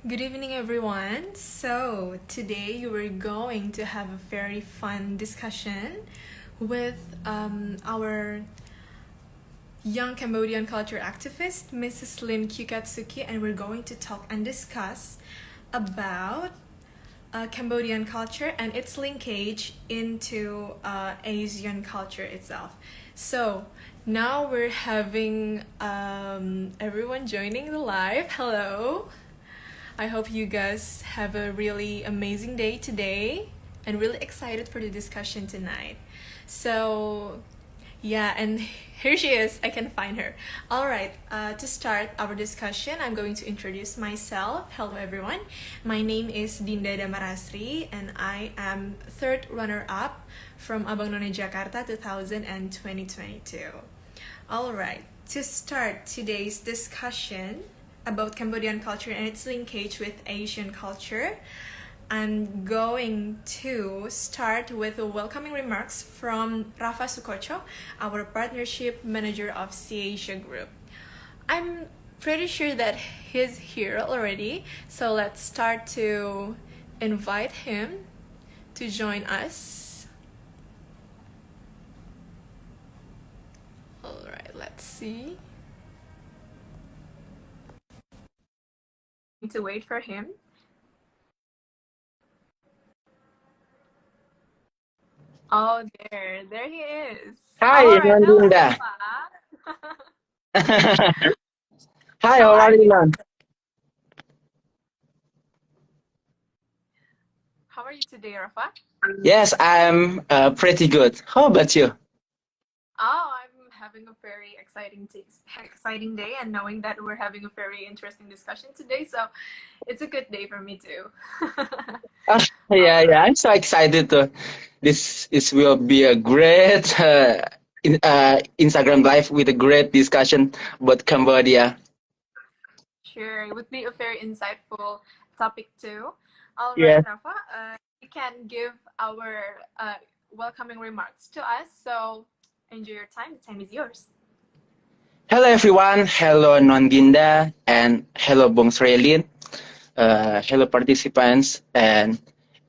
Good evening, everyone. So, today we're going to have a very fun discussion with our young Cambodian culture activist, Mrs. Lin Kyūketsuki, and we're going to talk and discuss about Cambodian culture and its linkage into Asian culture itself. So, now we're having everyone joining the live. Hello. I hope you guys have a really amazing day today and really excited for the discussion tonight. So, yeah, and here she is. I can find her. All right, to start our discussion, I'm going to introduce myself. Hello, everyone. My name is Dinda Damarasri, and I am third runner-up from Abang None Jakarta 2000 and 2022. All right, to start today's discussion about Cambodian culture and its linkage with Asian culture, I'm going to start with the welcoming remarks from Rafa Sukocho, our partnership manager of Seasia Group. I'm pretty sure that he's here already, so let's start to invite him to join us. All right, let's see. To wait for him. Oh, there he is. All Hi, right, None hello, Dinda. Rafa. Hi, How how are are you, you? None? How are you today, Rafa? Yes, I'm pretty good. How about you? Oh, I'm having a very exciting day, and knowing that we're having a very interesting discussion today, so it's a good day for me too. Ah, All yeah, right. I'm so excited to. This will be a great Instagram live with a great discussion about Cambodia. Sure, it would be a very insightful topic too. All right, Yes. Rafa, you can give our welcoming remarks to us. So enjoy your time. The time is yours. Hello, everyone. Hello, Nondinda, and hello, Bong Srelin. Hello, participants, and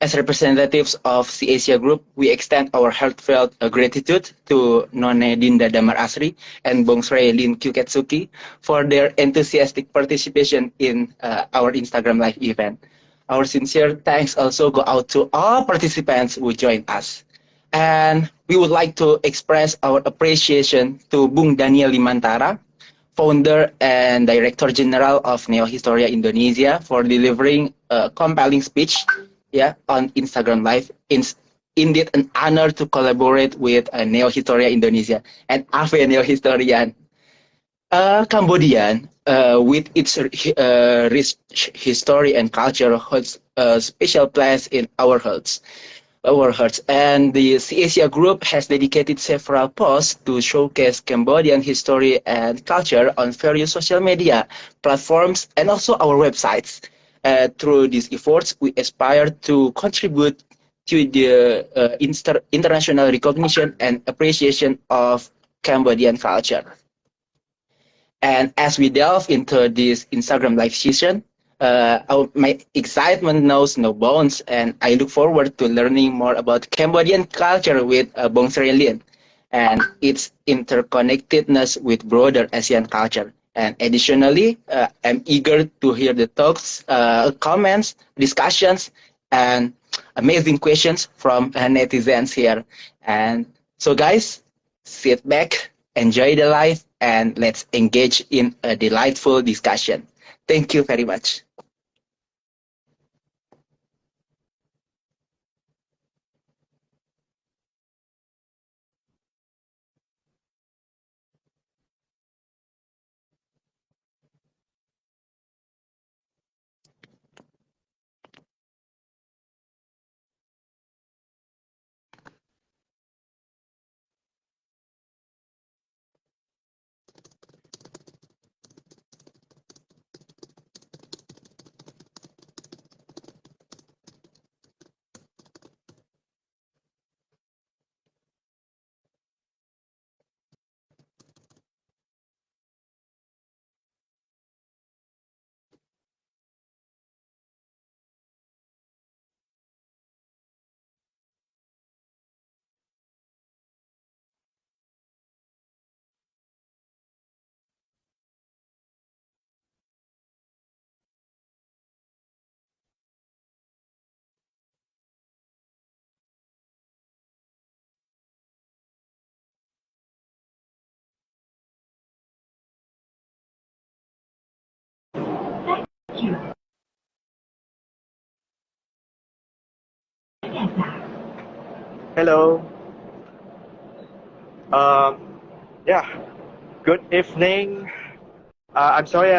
as representatives of the Asia Group, we extend our heartfelt gratitude to None Dinda Damarasri and Bongsray Lin Kyūketsuki for their enthusiastic participation in our Instagram Live event. Our sincere thanks also go out to all participants who joined us. And we would like to express our appreciation to Bung Daniel Limantara, founder and director general of Neo Historia Indonesia, for delivering a compelling speech, yeah, on Instagram Live. Indeed an honor to collaborate with Neo Historia Indonesia and Ave Neo Historian. Cambodian, with its rich history and culture, holds a special place in our hearts. And the Seasia Group has dedicated several posts to showcase Cambodian history and culture on various social media platforms and also our websites. Through these efforts, we aspire to contribute to the international recognition and appreciation of Cambodian culture. And as we delve into this Instagram live session, my excitement knows no bounds, and I look forward to learning more about Cambodian culture with Bong Sri Lin and its interconnectedness with broader Asian culture. And additionally, I'm eager to hear the talks, comments, discussions, and amazing questions from netizens here. And so, guys, sit back, enjoy the live, and let's engage in a delightful discussion. Thank you very much. Hello. Um, yeah. Good evening. I'm sorry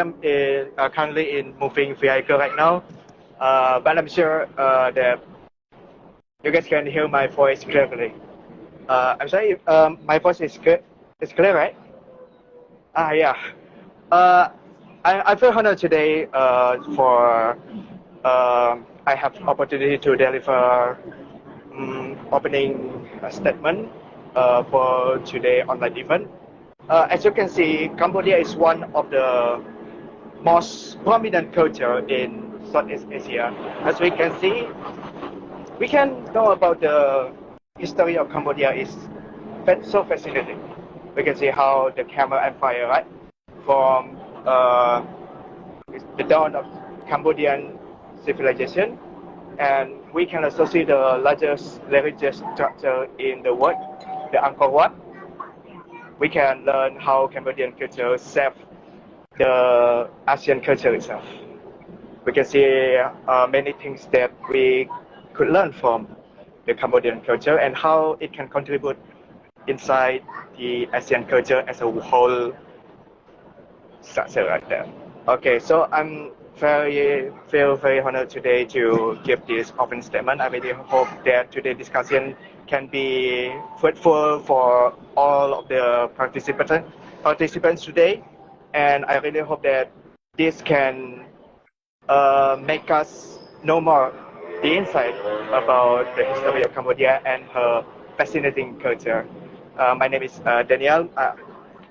currently in moving vehicle right now, but I'm sure that you guys can hear my voice clearly. I'm sorry. My voice is clear. It's clear, right? Yeah. Uh, I feel honored today for I have opportunity to deliver opening statement for today online event. As you can see, Cambodia is one of the most prominent culture in Southeast Asia. As we can see, we can know about the history of Cambodia is so fascinating. We can see how the Khmer Empire, right, from the dawn of Cambodian civilization, and we can also see the largest religious structure in the world, the Angkor Wat. We can learn how Cambodian culture shaped the Asian culture itself. We can see many things that we could learn from the Cambodian culture and how it can contribute inside the Asian culture as a whole structure like that. Okay, so I'm feel very honored today to give this open statement. I really hope that today's discussion can be fruitful for all of the participants today, and I really hope that this can make us know more the insight about the history of Cambodia and her fascinating culture. My name is Daniel.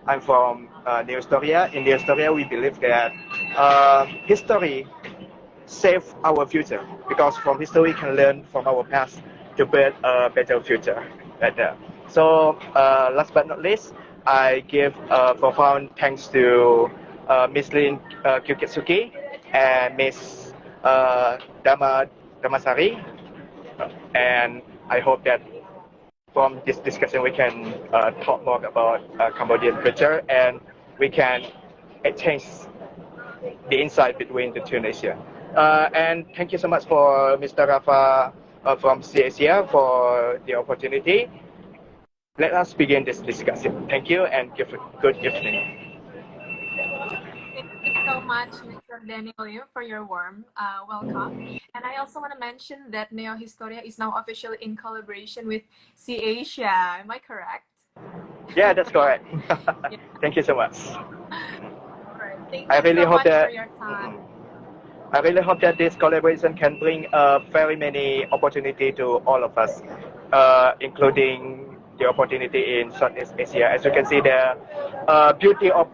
I'm from Neo Historia. In Neo Historia, we believe that history saves our future because from history we can learn from our past to build a better future. Right there. So last but not least, I give profound thanks to Miss Lin Kyūketsuki and Miss Damasari, and I hope that from this discussion we can talk more about Cambodian culture and we can exchange the insight between the two nations. And thank you so much for Mr. Rafa from Seasia for the opportunity. Let us begin this discussion. Thank you and give a good evening. Thank you so much, Mr. Daniel Lim, for your warm welcome. And I also want to mention that Neo Historia is now officially in collaboration with Seasia. Am I correct? Yeah, that's correct. Yeah. Thank you so much. Right. Thank I you really so hope much that for your time. I really hope that this collaboration can bring very many opportunity to all of us, including the opportunity in Southeast Asia. As you can see, the beauty of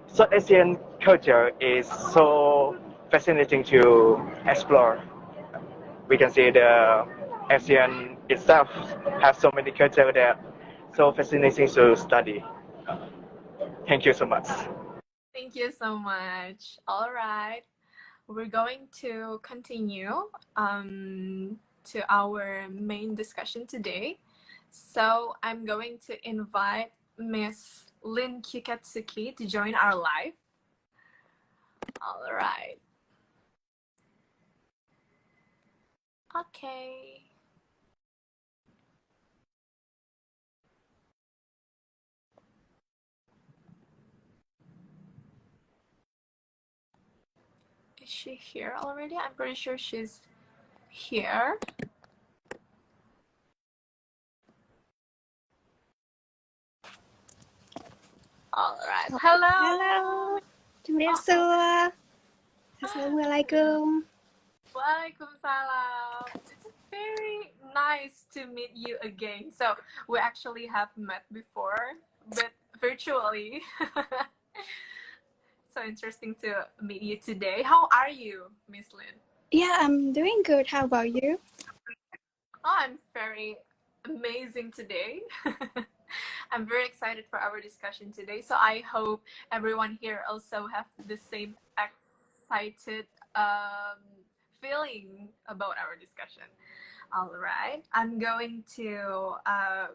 South Asian culture is so fascinating to explore. We can see the ASEAN itself has so many culture that so fascinating to study. Thank you so much. Thank you so much. All right. We're going to continue to our main discussion today. So I'm going to invite Miss Lin Kyūketsuki to join our live. All right. Okay. Is she here already? I'm pretty sure she's here. All right. Hello. Halo, Cemresur. Assalamualaikum. Waalaikumsalam. It's very nice to meet you again. So we actually have met before, but virtually. So interesting to meet you today. How are you, Miss Lin? Yeah, I'm doing good. How about you? Oh, I'm very amazing today. I'm very excited for our discussion today. So I hope everyone here also have the same excited feeling about our discussion. All right, I'm going to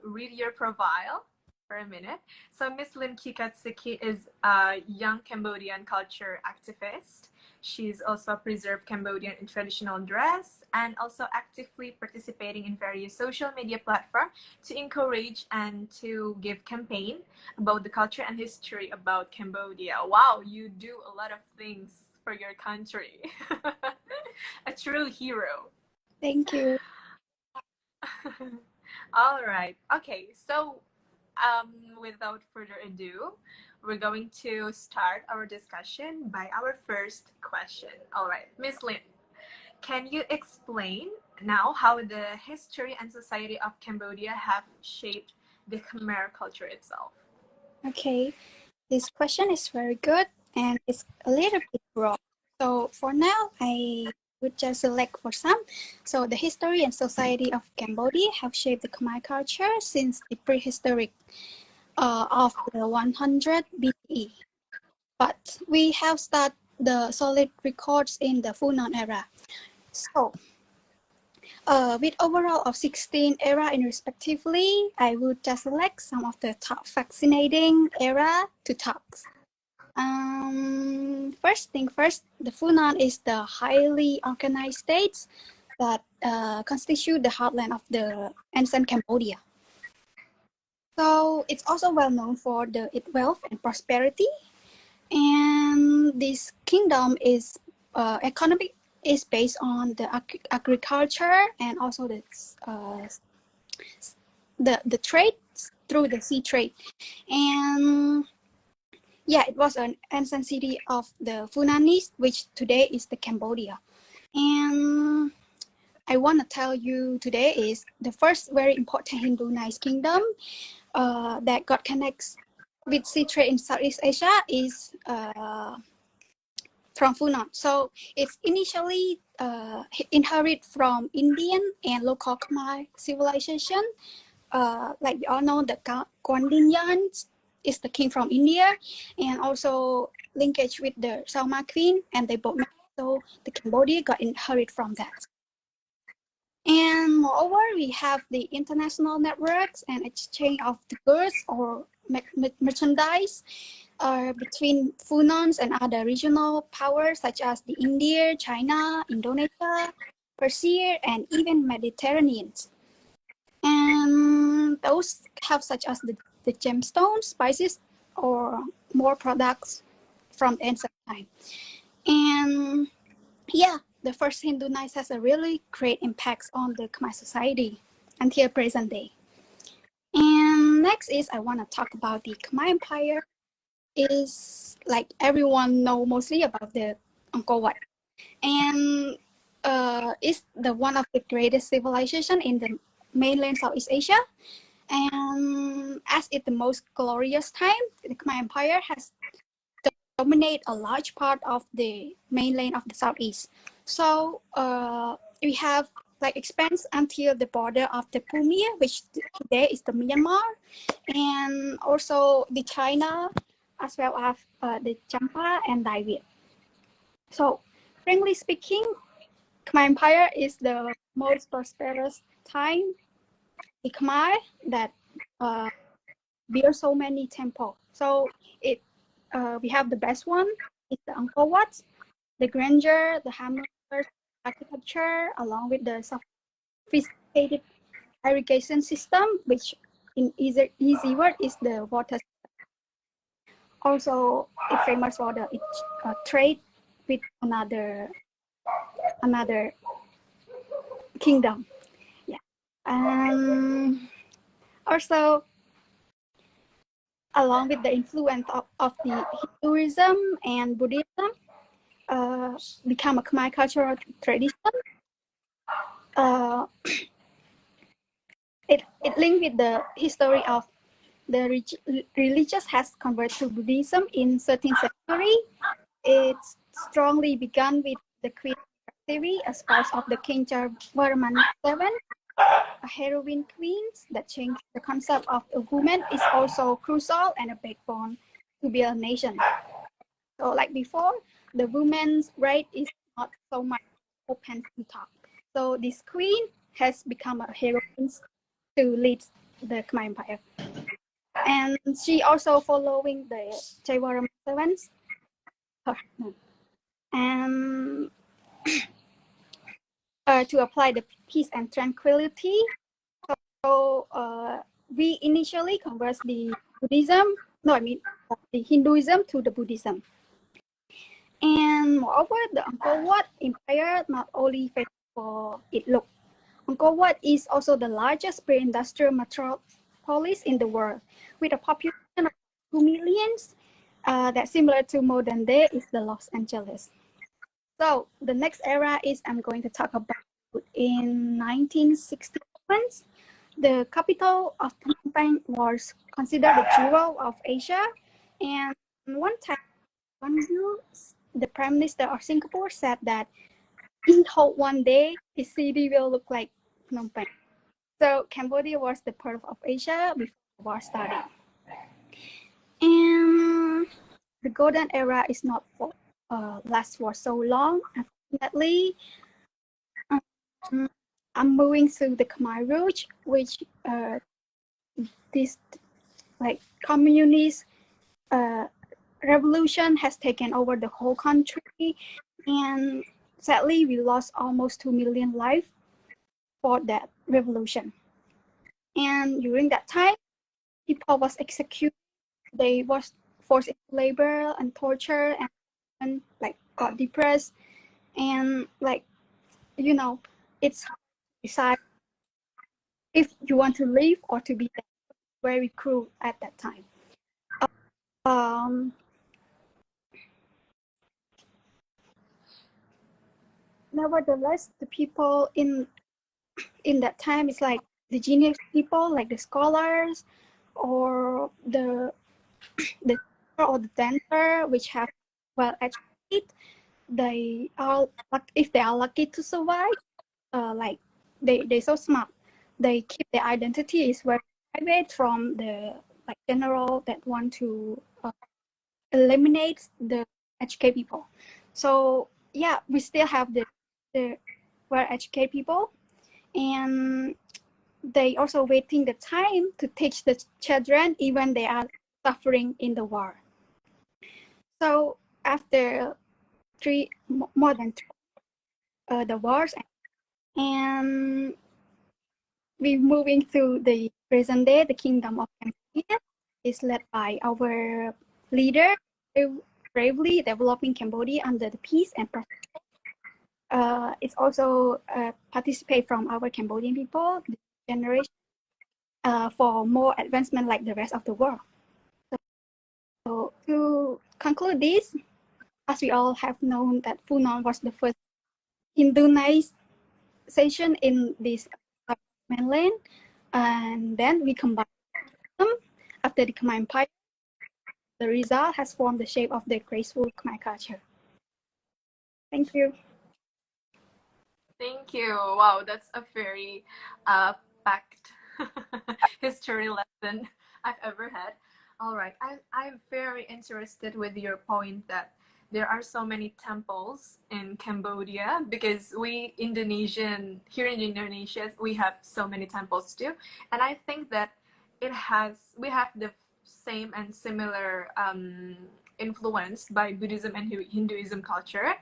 read your profile. for a minute. So Miss Lin Kyūketsuki is a young Cambodian culture activist. She's also preserved Cambodian in traditional dress and also actively participating in various social media platforms to encourage and to give campaign about the culture and history about Cambodia. Wow, you do a lot of things for your country. A true hero. Thank you. All right. Okay. So, without further ado, we're going to start our discussion by our first question. All right, Miss Lin, can you explain now how the history and society of Cambodia have shaped the Khmer culture itself? Okay, this question is very good and it's a little bit broad. So for now, I would just select for some. So the history and society of Cambodia have shaped the Khmer culture since the prehistoric of the 100 BCE. But we have started the solid records in the Funan era. So with overall of 16 era in respectively, I would just select some of the top fascinating era to talk. First thing first, the Funan is the highly organized states that constitute the heartland of the ancient Cambodia. So it's also well known for its wealth and prosperity. And this kingdom is economic is based on the agriculture and also the trade through the sea trade. And yeah, it was an ancient city of the Funanese, which today is the Cambodia. And I want to tell you today is the first very important Hindu-nized kingdom that got connects with sea trade in Southeast Asia is from Funan. So it's initially inherited from Indian and local Khmer civilization. Like we all know, the Kwandian is the king from India, and also linkage with the Salma queen, and they both met. So the Cambodia got inherited from that. And moreover, we have the international networks and exchange of the goods or merchandise between Funans and other regional powers such as the India, China, Indonesia, Persia, and even Mediterranean. And those have such as the gemstones, spices, or more products from the ancient time. And yeah, the first Hindu knights has a really great impact on the Khmer society until present day. And next is I want to talk about the Khmer Empire. Is like everyone know mostly about the Angkor Wat, and it's the one of the greatest civilization in the mainland Southeast Asia. And as it's the most glorious time, the Khmer Empire has dominated a large part of the mainland of the Southeast. So we have like expands until the border of the Pumia, which today is the Myanmar, and also the China, as well as the Champa and Dai Viet. So, frankly speaking, Khmer Empire is the most prosperous time in Khmer that built so many temples. So we have the best one, it's the Angkor Wat, the grandeur, the harmonious architecture, along with the sophisticated irrigation system, which in easy word is the water. Also, it's famous for the trade with another kingdom. Yeah, also along with the influence of the Hinduism and Buddhism, become a Khmer cultural tradition. It linked with the history of the religious has converted to Buddhism in 13th century. It strongly began with the Queen Devi, a spouse of the King Varman VII, a heroine queen that changed the concept of a woman is also crucial and a backbone to build a nation. So like before, the women's right is not so much open to talk. So this queen has become a heroine to lead the Khmer Empire. And she also following the Jaiwara servants. And to apply the peace and tranquility. So we initially convert the the Hinduism to the Buddhism. And moreover, the Angkor Wat Empire not only famous for its look. Angkor Wat is also the largest pre-industrial metropolis in the world, with a population of 2 million. That's similar to modern day is the Los Angeles. So the next era is I'm going to talk about in 1961. The capital of Phnom Penh was considered the jewel of Asia, and one time, the Prime Minister of Singapore said that he hoped one day his city will look like Phnom Penh. So Cambodia was the pearl of Asia before the war started. And the golden era is not for last for so long. Unfortunately, I'm moving to the Khmer Rouge, which this like communist revolution has taken over the whole country, and sadly we lost almost 2 million lives for that revolution. And during that time, people was executed, they was forced into labor and torture, and like got depressed, and like it's hard to decide if you want to live or to be very cruel at that time. Nevertheless, the people in that time is like the genius people, like the scholars or the dancer, which have well educated. They are, if they are lucky to survive, like they so smart. They keep their identity is very private from the like general that want to eliminate the educated people. So yeah, we still have the well educated people, and they also waiting the time to teach the children even they are suffering in the war. So after more than the wars, and we moving to the present day, the kingdom of Cambodia is led by our leader, bravely developing Cambodia under the peace and prosperity. It's also participate from our Cambodian people, the generation, for more advancement like the rest of the world. So to conclude this, as we all have known that Funan was the first Hinduization in this mainland, and then we combine them after the Khmer Empire. The result has formed the shape of the graceful Khmer culture. Thank you. Thank you. Wow, that's a very packed history lesson I've ever had. All right, I'm very interested with your point that there are so many temples in Cambodia, because we Indonesian, here in Indonesia, we have so many temples too. And I think that we have the same and similar influence by Buddhism and Hinduism culture,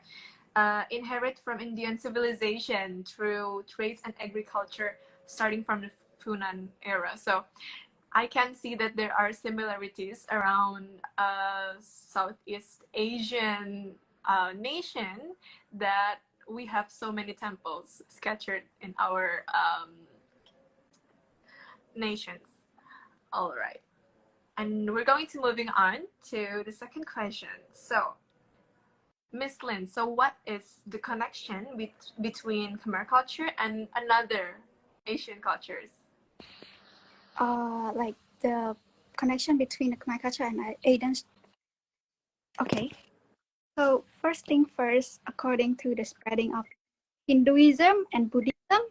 inherit from Indian civilization through trades and agriculture, starting from the Funan era. So I can see that there are similarities around Southeast Asian nation, that we have so many temples scattered in our nations. All right. And we're going to moving on to the second question. So, Miss Lin, so what is the connection between Khmer culture and another Asian cultures? Like the connection between the Khmer culture and Asian. Okay. So first thing first, according to the spreading of Hinduism and Buddhism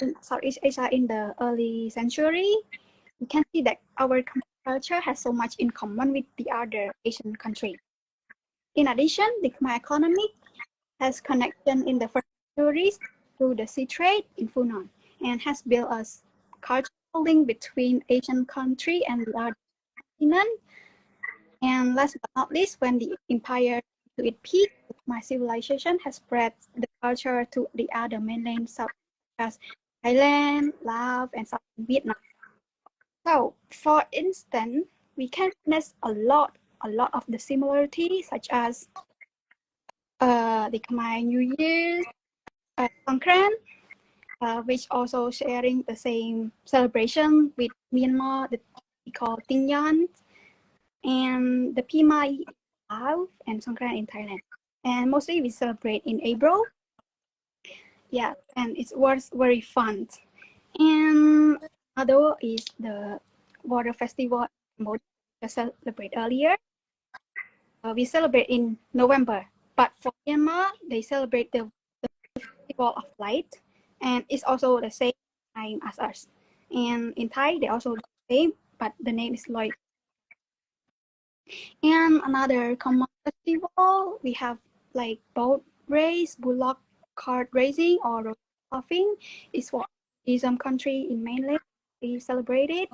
in Southeast Asia in the early century, you can see that our culture has so much in common with the other Asian countries. In addition, the Khmer economy has connection in the first centuries through the sea trade in Funan, and has built a culture link between Asian country and the other continent. And last but not least, when the empire to its peak, my civilization has spread the culture to the other mainland South as Thailand, Laos, and South Vietnam. So, for instance, we can witness a lot of the similarities, such as the Khmer New Year, Songkran, which also sharing the same celebration with Myanmar, that we call Tinh Yan, and the Pimai in Laos and Songkran in Thailand. And mostly we celebrate in April. Yeah, and it was very fun. And another is the water festival we celebrate earlier. We celebrate in November, but for Myanmar, they celebrate the festival of light, and it's also the same time as us. And in Thai, they also the same, but the name is Loi. And another common festival, we have like boat race, bullock cart racing, or road laughing. It's what some country in mainland we celebrate it.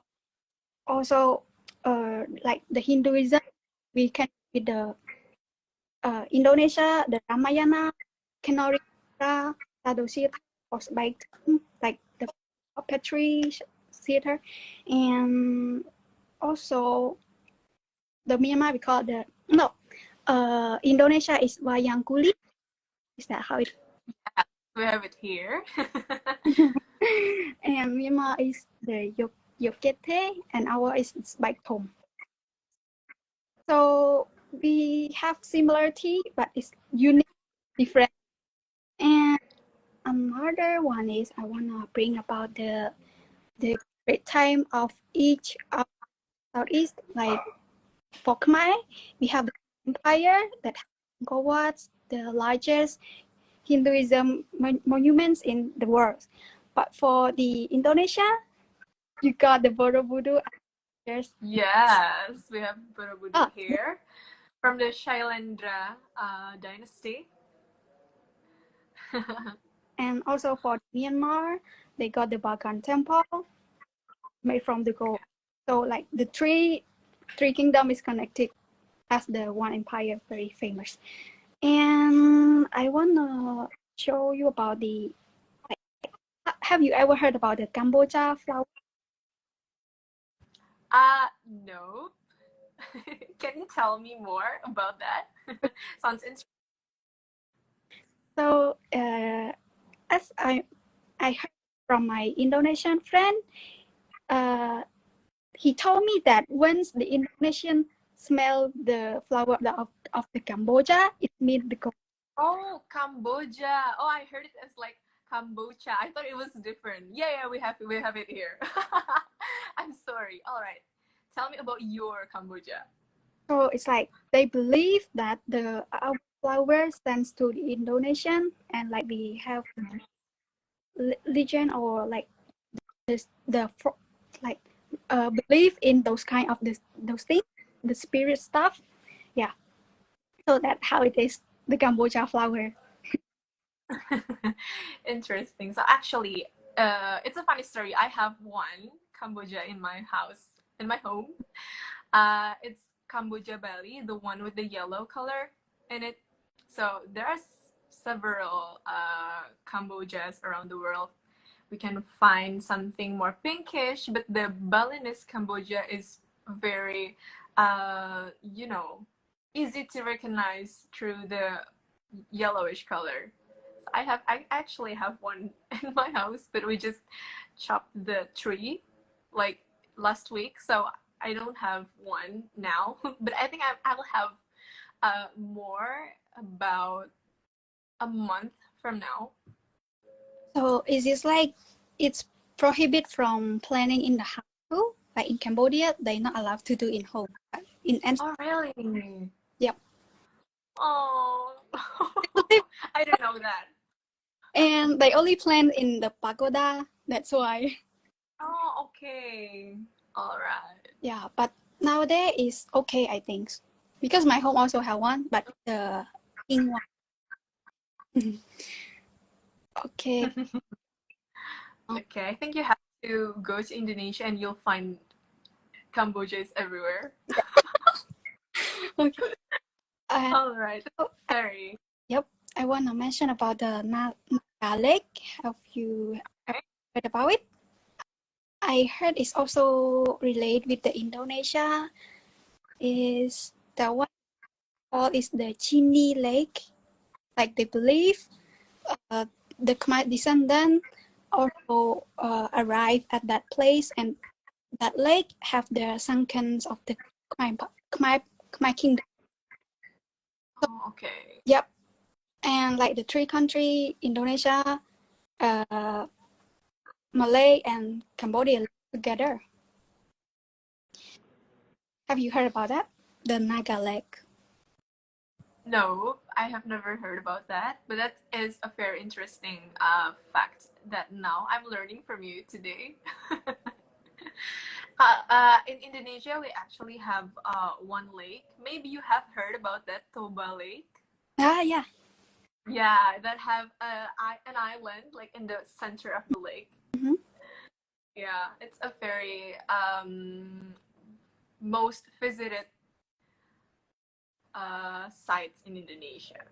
Also, like the Hinduism, we can with the Indonesia, the Ramayana, Kenari, Sadoshi, like the tapestry theater, and also the Myanmar we call the Indonesia is wayang kulit. Is that how it? Yeah, we have it here. And Myanmar is the Yokete, and our is Bike Tom. So we have similarity, but it's unique, different. And another one is I wanna bring about the great time of each of Southeast. Like for Khmer, we have the empire that Angkor the largest Hinduism monuments in the world. But for the Indonesia, you got the Borobudur. Yes, we have Borobudur here from the Shailendra dynasty. And also for Myanmar, they got the Bagan Temple made from the gold. So like the three kingdom is connected as the one empire, very famous. And I wanna show you about the. Have you ever heard about the Cambodia flower? No. Can you tell me more about that? Sounds interesting. So, as I heard from my Indonesian friend, he told me that once the Indonesian smell the flower of the Cambodia, it means the. Oh, Cambodia. Oh, I heard it as like kombucha. I thought it was different. Yeah, we have it here. I'm sorry. All right. Tell me about your Cambodia. So it's like they believe that the flower stands to the Indonesian, and like we have legend or like believe in those kind of those things, the spirit stuff. Yeah. So that's how it is, the Cambodia flower. Interesting. So actually, it's a funny story. I have one Cambodia in my house, in my home. It's Cambodia Bali, the one with the yellow color in it. So there are several Cambodias around the world. We can find something more pinkish, but the Balinese Cambodia is very, easy to recognize through the yellowish color. I actually have one in my house, but we just chopped the tree like last week, so I don't have one now. But I think I'll have more about a month from now. So is this like it's prohibited from planting in the house too? Like in Cambodia, they're not allowed to do in home. But Oh really? Yep. Oh, I don't know that. And they only plant in the pagoda. That's why. Oh, okay. All right. Yeah, but nowadays is okay, I think, because my home also have one, but the pink one. Okay. Okay, I think you have to go to Indonesia and you'll find Cambodia is everywhere. Okay. All right. Sorry. Yep. I want to mention about the Naga Lake. Have you heard about it? I heard it's also related with the Indonesia. Is the one called is the Chini Lake. Like they believe the Khmer descendant also arrived at that place, and that lake have the sunken of the Khmer kingdom. Oh, okay. Yep. And like the three country, Indonesia, Malay, and Cambodia together. Have you heard about that? The Naga Lake. No, I have never heard about that, but that is a very interesting fact that now I'm learning from you today. In Indonesia, we actually have one lake. Maybe you have heard about that, Toba Lake. Yeah. Yeah, that have an island like in the center of the lake. Mm-hmm. Yeah, it's a very most visited sites in Indonesia.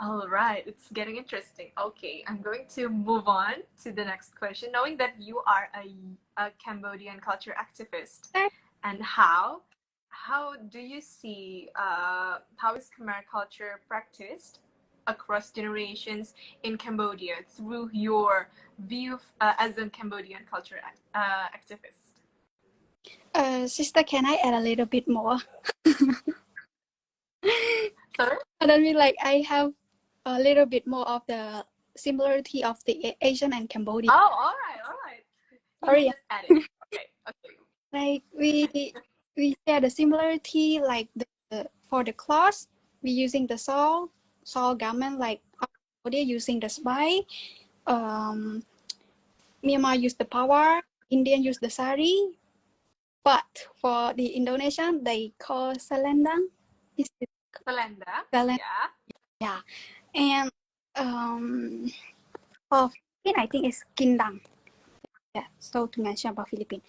All right, it's getting interesting. Okay, I'm going to move on to the next question. Knowing that you are a Cambodian culture activist, and how do you see how is Khmer culture practiced across generations in Cambodia through your view as a Cambodian culture activist? Sister, can I add a little bit more? Sorry? I mean, like I have a little bit more of the similarity of the Asian and Cambodia. Oh, all right. Sorry. Just add it. Okay. Like we share the similarity, like for the clothes, we using the shawl garment, like Cambodia using the spy. Myanmar use the power, Indian use the sari, but for the Indonesian they call selendang. Selendang. Yeah. And for Philippines, I think it's kindang. Yeah, so to mention about Philippines.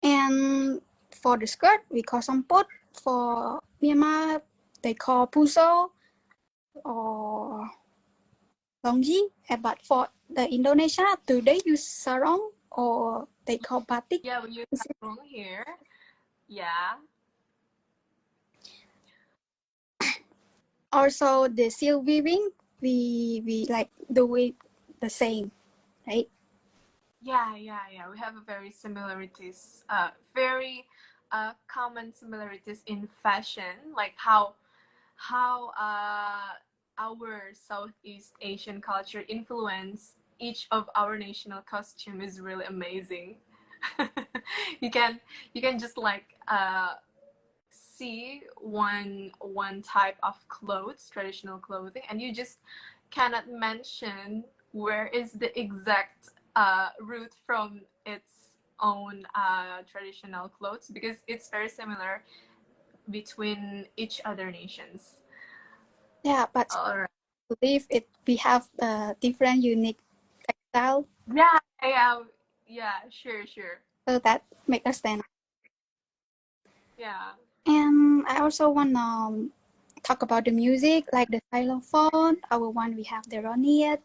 And for the skirt, we call samput. For Myanmar, they call puso or longji. But for the Indonesia, do they use sarong or they call batik? Yeah, we use sarong here. Yeah. Also, the silk weaving, we like do it the same, right? Yeah. We have a very similarities, very common similarities in fashion, like how our Southeast Asian culture influence each of our national costume is really amazing. you can just like see one type of clothes, traditional clothing, and you just cannot mention where is the exact root from its own traditional clothes, because it's very similar between each other nations. Yeah, but I believe we have a different unique textile. Yeah, sure. So that make us stand out. Yeah. And I also want to talk about the music, like the xylophone. Our one, we have the roniet.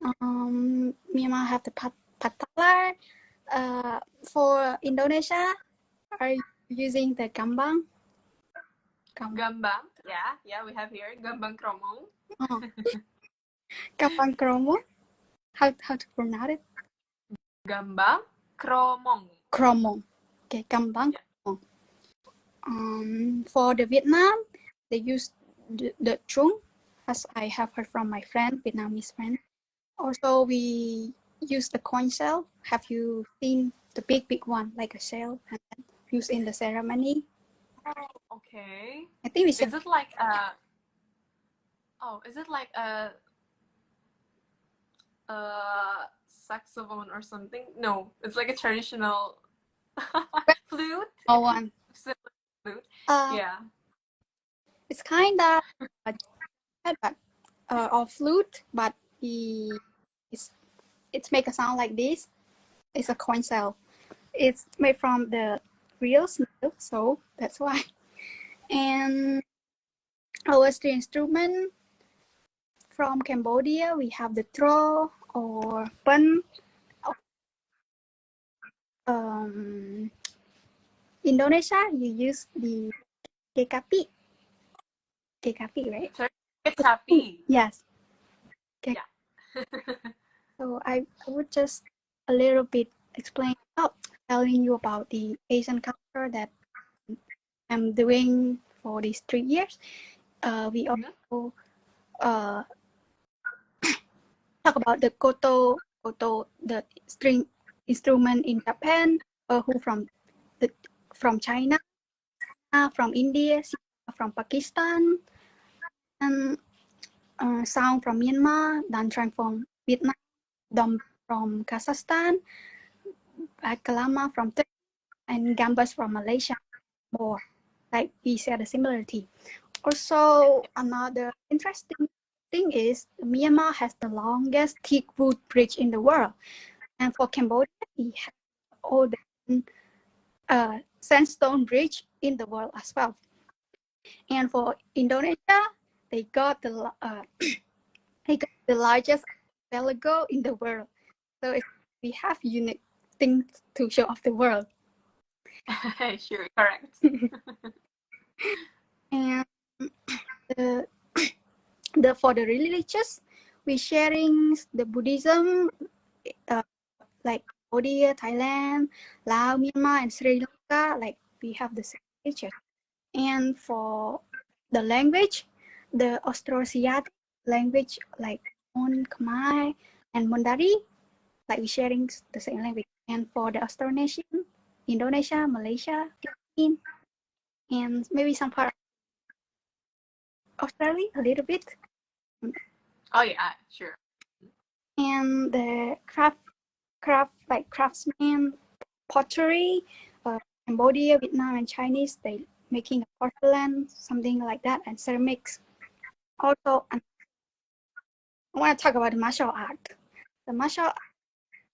Myanmar have the patalar. For Indonesia, are you using the gambang? Gambang. Yeah, we have here gambang kromong. Oh. Gambang kromong. How to pronounce it? Gambang kromong. Kromong. Okay, gambang. Yeah. For the Vietnam, they use the trung, as I have heard from my friend, Vietnamese friend. Also, we use the coin shell. Have you seen the big one, like a shell, and then used in the ceremony? Oh, okay. I think is it like a saxophone or something? No, it's like a traditional flute. Oh, one. Flute. Yeah. It's kind of or flute, but it's make a sound like this. It's a coin cell. It's made from the real snail, so that's why. And our string instrument from Cambodia, we have the tro or pun. Indonesia, you use the kekapi. Kekapi, right? Sorry, kecapi. Yes. Yeah. So I would just a little bit explain about telling you about the Asian culture that I'm doing for these 3 years. We also talk about the koto, the string instrument in Japan, who from China, from India, from Pakistan, and sound from Myanmar, Dantran from Vietnam, Dom from Kazakhstan, Kalama from Turkey, and Gambas from Malaysia. More like we share the similarity. Also, another interesting thing is Myanmar has the longest teak wood bridge in the world, and for Cambodia, we have the oldest sandstone bridge in the world as well. And for Indonesia, they got the largest archipelago in the world. So we have unique things to show off the world. Sure, correct. And for the religious, we sharing the Buddhism, like Cambodia, Thailand, Laos, Myanmar, and Sri Lanka. Like we have the same religion. And for the language, the Austroasiatic language like Mon, Khmer, and Mondari, like we sharing the same language. And for the Austronesian, Indonesia, Malaysia, Philippines, and maybe some part of Australia a little bit. Oh yeah, sure. And the craft like craftsman, pottery, Cambodia, Vietnam, and Chinese, they making a porcelain, something like that, and ceramics. Also, I want to talk about the martial art. The martial art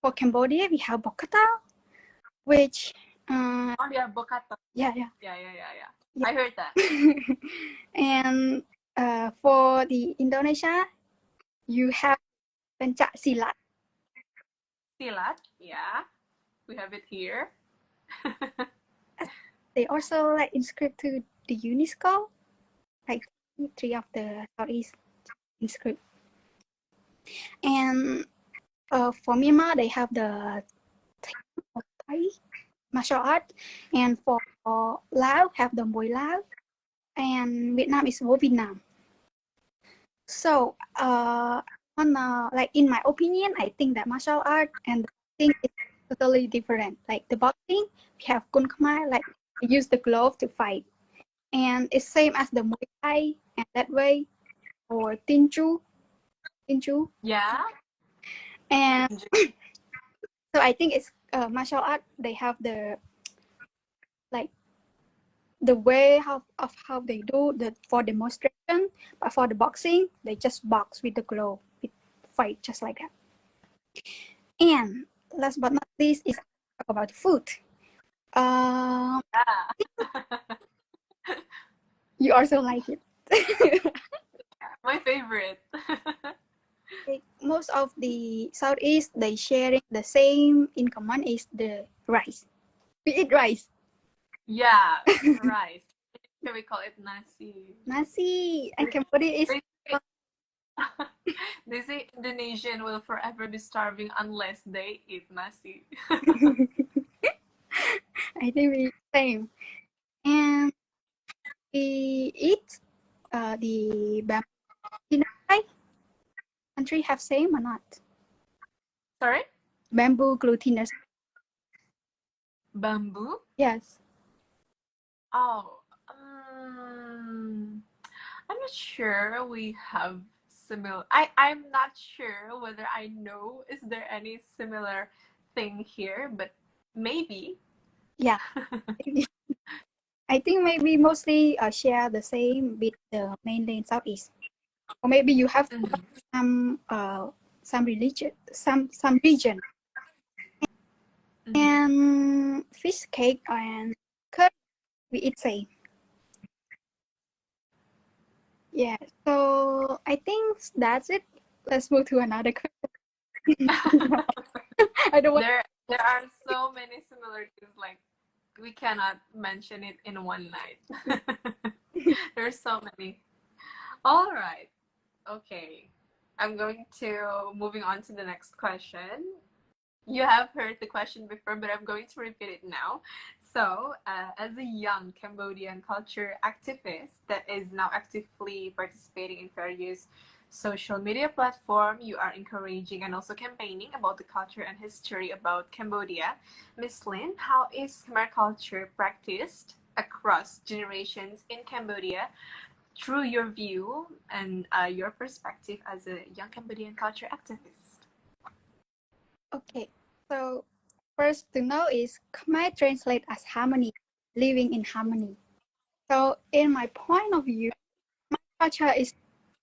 for Cambodia, we have Bokata, which Oh yeah, Bokata. yeah. I heard that. And for the Indonesia, you have Pencak Silat. Silat, yeah, we have it here. They also like inscribed to the UNESCO, like 3 of the Southeast inscribed. And for Myanmar, they have the Thai martial art, and for Laos have the Muay Lao, and Vietnam is Vo Vietnam. So like in my opinion, I think that martial art and the boxing is totally different. Like the boxing, we have Kun Khmer, like we use the glove to fight, and it's same as the Muay Thai and that way, or Tin Chu. Yeah. And so I think it's martial art. They have the like the way of how they do the for demonstration, but for the boxing, they just box with the glove, with fight just like that. And last but not least is talk about food. Yeah. You also like it. My favorite. Like, most of the Southeast, they sharing the same in common is the rice. We eat rice. Yeah, rice. Can we call it nasi? Nasi. And Cambodia is They say Indonesian will forever be starving unless they eat nasi. I think we same. And we eat the bamboo. Country have same or not? Sorry? Bamboo glutinous. Bamboo? Yes. Oh, I'm not sure we have similar. I'm not sure whether I know is there any similar thing here, but maybe. Yeah. I think maybe mostly share the same with the mainland Southeast, or maybe you have Mhm. some religion, some region. And fish cake and curry we eat same. Yeah, so I think that's it. Let's move to another question. I don't want. There are so many similarities, like we cannot mention it in one night. There's so many. All right. Okay. I'm going to moving on to the next question. You have heard the question before, but I'm going to repeat it now. So, as a young Cambodian culture activist that is now actively participating in various social media platform, you are encouraging and also campaigning about the culture and history about Cambodia. Miss Lin, how is Khmer culture practiced across generations in Cambodia through your view and your perspective as a young Cambodian culture activist? Okay, so first to know is Khmer translate as harmony, living in harmony. So in my point of view, my culture is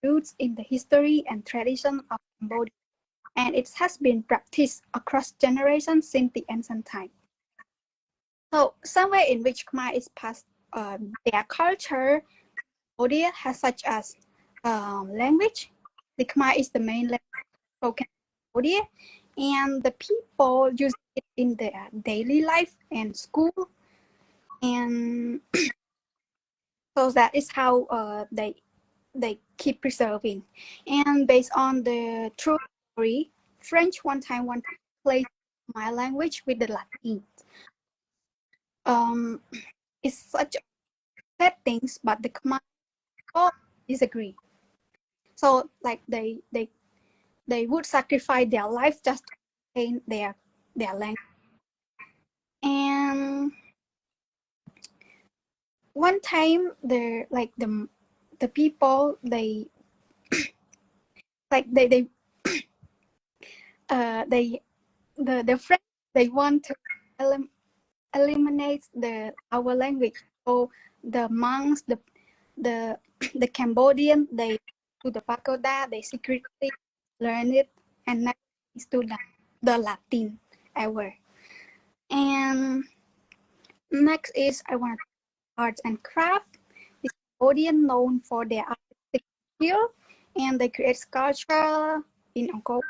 roots in the history and tradition of Cambodia, and it has been practiced across generations since the ancient time. So somewhere in which Khmer is past their culture, Cambodia has such as language. The Khmer is the main language spoken in Cambodia, and the people use it in their daily life and school, and so that is how they keep preserving. And based on the true story, French one time placed my language with the Latin. It's such sad things, but the Khmer all disagree. So like they would sacrifice their life just to maintain their language. And one time the people they like they the French they want to eliminate our language. So the monks, the the Cambodian, they to the pagoda, they secretly learn it and never to the Latin ever. And next is I want arts and craft. The Cambodian known for their artistic skill, and they create sculpture in Angkor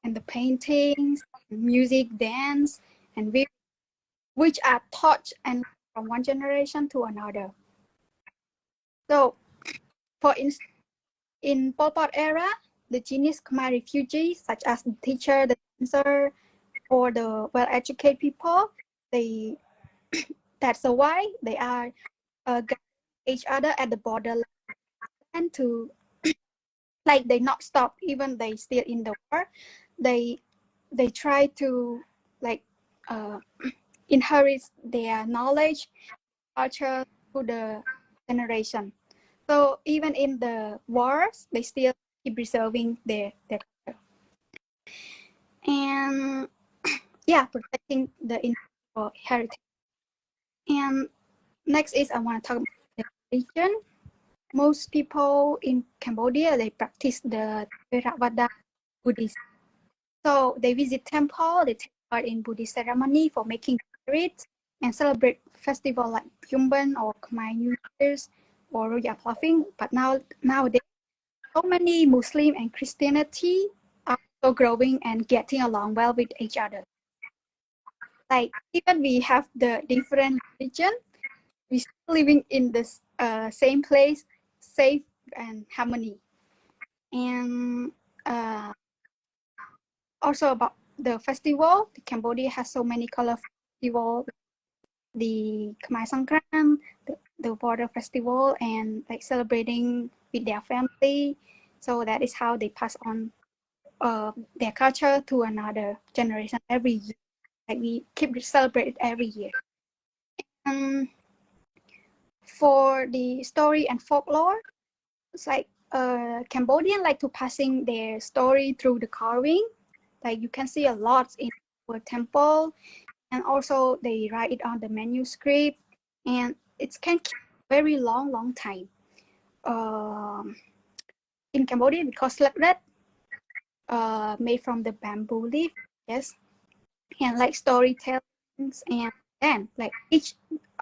and the paintings, music, dance, and which are taught and from one generation to another. So, for instance, in Pol Pot era, the genius Khmer refugees, such as the teacher, the dancer, or the well-educated people, they that's why they are each other at the borderland to like they not stop even they still in the war. They try to like inherit their knowledge, culture to the generation. So even in the wars, they still keep preserving their culture. And yeah, protecting the individual heritage. And next is I want to talk about the religion. Most people in Cambodia, they practice the Theravada Buddhism. So they visit temple, they take part in Buddhist ceremony for making rites and celebrate festival like Yumban or Khmer New Year's or Royal Clothing. But nowadays, so many Muslim and Christianity are so growing and getting along well with each other. Like even we have the different religion, we still living in this same place, safe and harmony. And also about the festival, Cambodia has so many colorful festivals, the Khmer Sangkran, the water festival, and like celebrating with their family. So that is how they pass on their culture to another generation every year. Like we keep celebrate it every year. For the story and folklore, it's like Cambodian like to passing their story through the carving. Like you can see a lot in our temple, and also they write it on the manuscript, and it can keep very long time. In Cambodia, because slaplet made from the bamboo leaf, yes, and like storytelling and then like each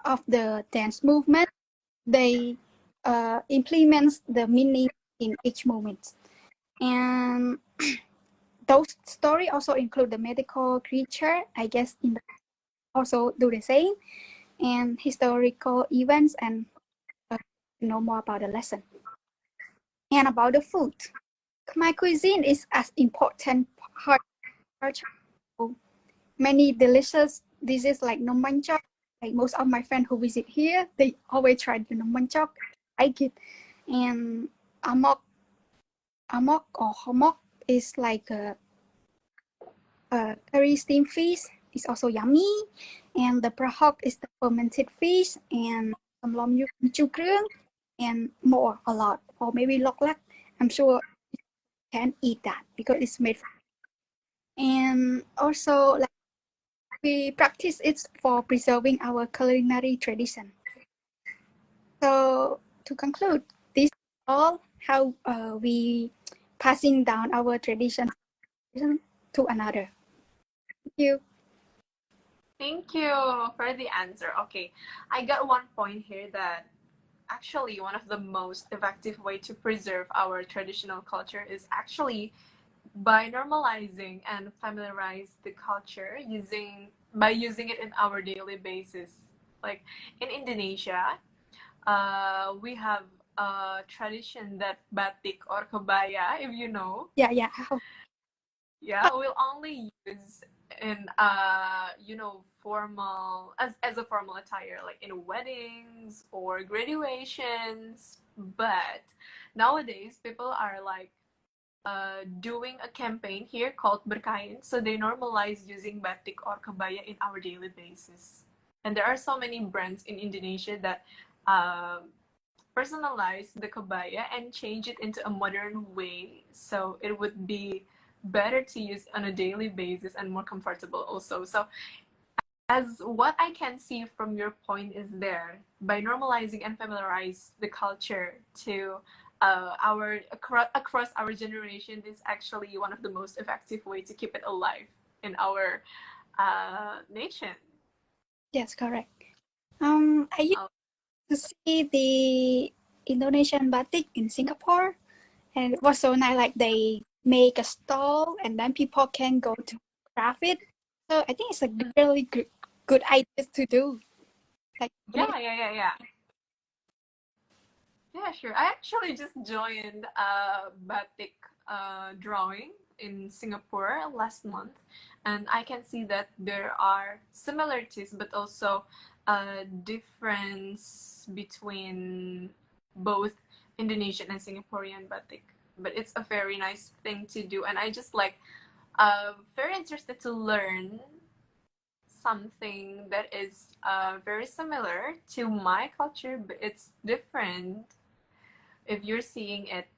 of the dance movement, they implements the meaning in each movement. And those story also include the medical creature, I guess, in the, also do the same, and historical events, and know more about the lesson. And about the food, my cuisine is as important part of culture. Many delicious dishes like nong bánh chok. Like most of my friends who visit here, they always try the nong bánh chok. I like it. And amok or homok is like a curry steamed fish. It's also yummy. And the prahok is the fermented fish, and some lom chu krương, and more a lot. Or maybe lok lak. I'm sure you can eat that because it's made from. And also, like, we practice it for preserving our culinary tradition. So to conclude, this is all how we passing down our tradition to another. Thank you. Thank you for the answer. Okay, I got one point here that actually one of the most effective way to preserve our traditional culture is actually by normalizing and familiarize the culture by using it in our daily basis. Like in Indonesia, we have a tradition that batik or kebaya, if you know. Yeah. Yeah, we'll only use in formal as a formal attire, like in weddings or graduations. But nowadays people are like doing a campaign here called berkain, so they normalize using batik or kebaya in our daily basis. And there are so many brands in Indonesia that personalize the kebaya and change it into a modern way, so it would be better to use on a daily basis and more comfortable also. So as what I can see from your point is there, by normalizing and familiarize the culture to our across our generation is actually one of the most effective way to keep it alive in our nation. Yes, correct. I used to see the Indonesian batik in Singapore, and it was so nice. Like they make a stall, and then people can go to craft it. So I think it's a really good idea to do. Like Yeah, sure. I actually just joined batik drawing in Singapore last month, and I can see that there are similarities but also a difference between both Indonesian and Singaporean batik. But it's a very nice thing to do, and I just like very interested to learn something that is very similar to my culture, but it's different if you're seeing it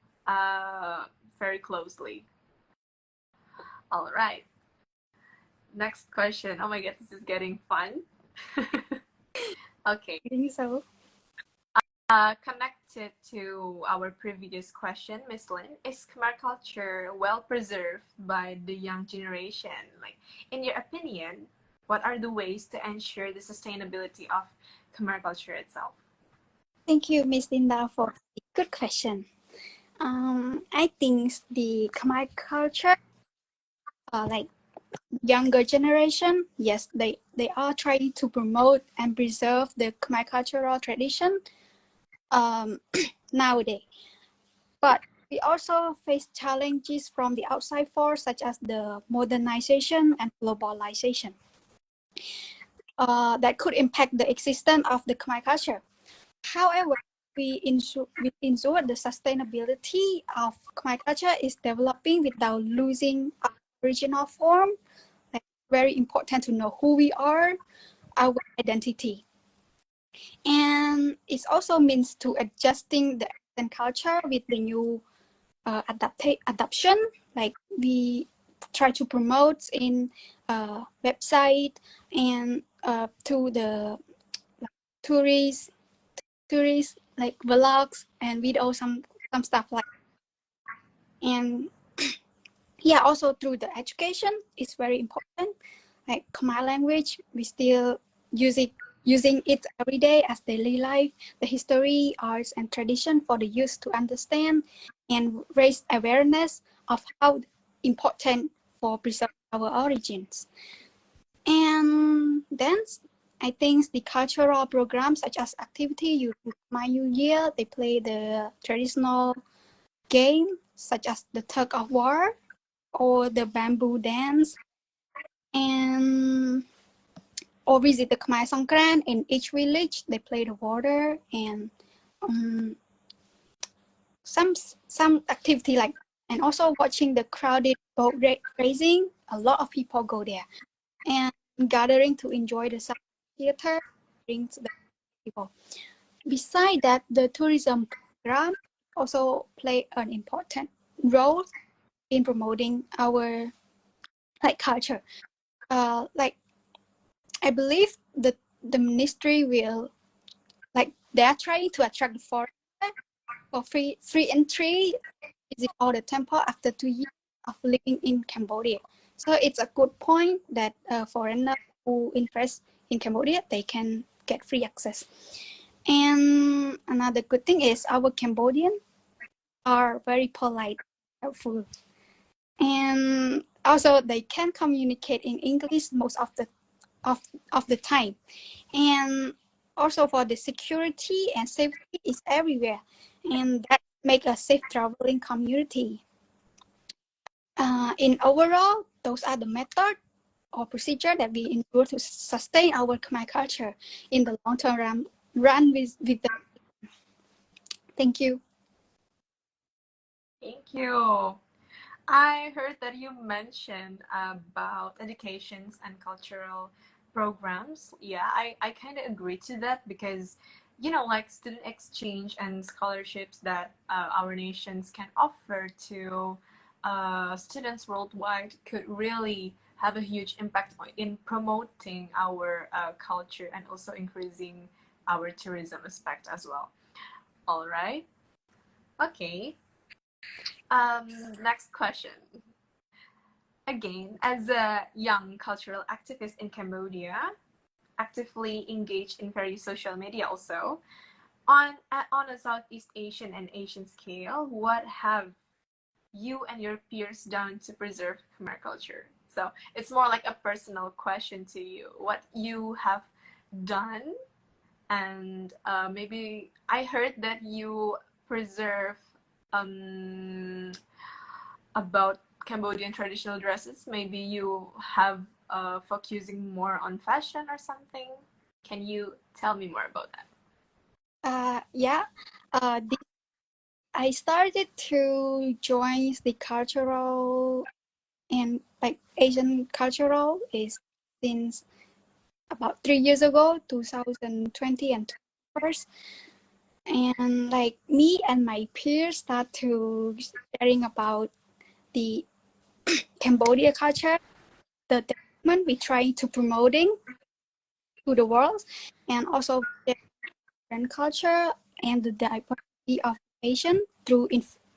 very closely. All right. Next question. Oh my god, this is getting fun. Okay. I think so. Connected to our previous question, Miss Lin, is Khmer culture well preserved by the young generation? Like, in your opinion, what are the ways to ensure the sustainability of Khmer culture itself? Thank you, Miss Dinda, for the good question. I think the Khmer culture, like younger generation, yes, they are trying to promote and preserve the Khmer cultural tradition nowadays. But we also face challenges from the outside force, such as the modernization and globalization, that could impact the existence of the Khmer culture. However, we ensure the sustainability of Khmer culture is developing without losing our original form. Like, very important to know who we are, our identity. And it also means to adjusting the culture with the new adoption. Like we try to promote in website and to the tourists like vlogs and videos, some stuff like that. And yeah, also through the education, it's very important. like Khmer language. We still using it every day as daily life. The history, arts, and tradition for the youth to understand and raise awareness of how important for preserve our origins. And then I think the cultural programs such as activity during my New Year, they play the traditional game such as the tug of war or the bamboo dance, and or visit the Khmer Songkran. In each village they play the water and some activity like that. And also watching the crowded boat racing. A lot of people go there and gathering to enjoy the theater brings the people. Besides that, the tourism program also play an important role in promoting our like culture. Like I believe the ministry will like they are trying to attract the foreigner for free entry visit all the temple after 2 years of living in Cambodia. So it's a good point that foreigners who invest in Cambodia, they can get free access. And another good thing is our Cambodians are very polite, helpful, and also they can communicate in English most of the time. And also for the security and safety is everywhere, and that make a safe traveling community. In overall, those are the method or procedure that we endure to sustain our Khmer culture in the long term run with the. Thank you. Thank you. I heard that you mentioned about educations and cultural programs. Yeah, I kind of agree to that because, you know, like student exchange and scholarships that our nations can offer to students worldwide could really have a huge impact in promoting our culture and also increasing our tourism aspect as well. All right. Okay. Next question. Again, as a young cultural activist in Cambodia, actively engaged in various social media also, on a Southeast Asian and Asian scale, what have you and your peers done to preserve Khmer culture? So it's more like a personal question to you. What you have done, and maybe I heard that you preserve about Cambodian traditional dresses. Maybe you have focusing more on fashion or something. Can you tell me more about that? Yeah. I started to join the cultural and like Asian cultural is since about 3 years ago, 2020 and 21st. And like me and my peers start to sharing about the Cambodia culture, the development we try to promoting to the world, and also different culture and the diversity of Asian through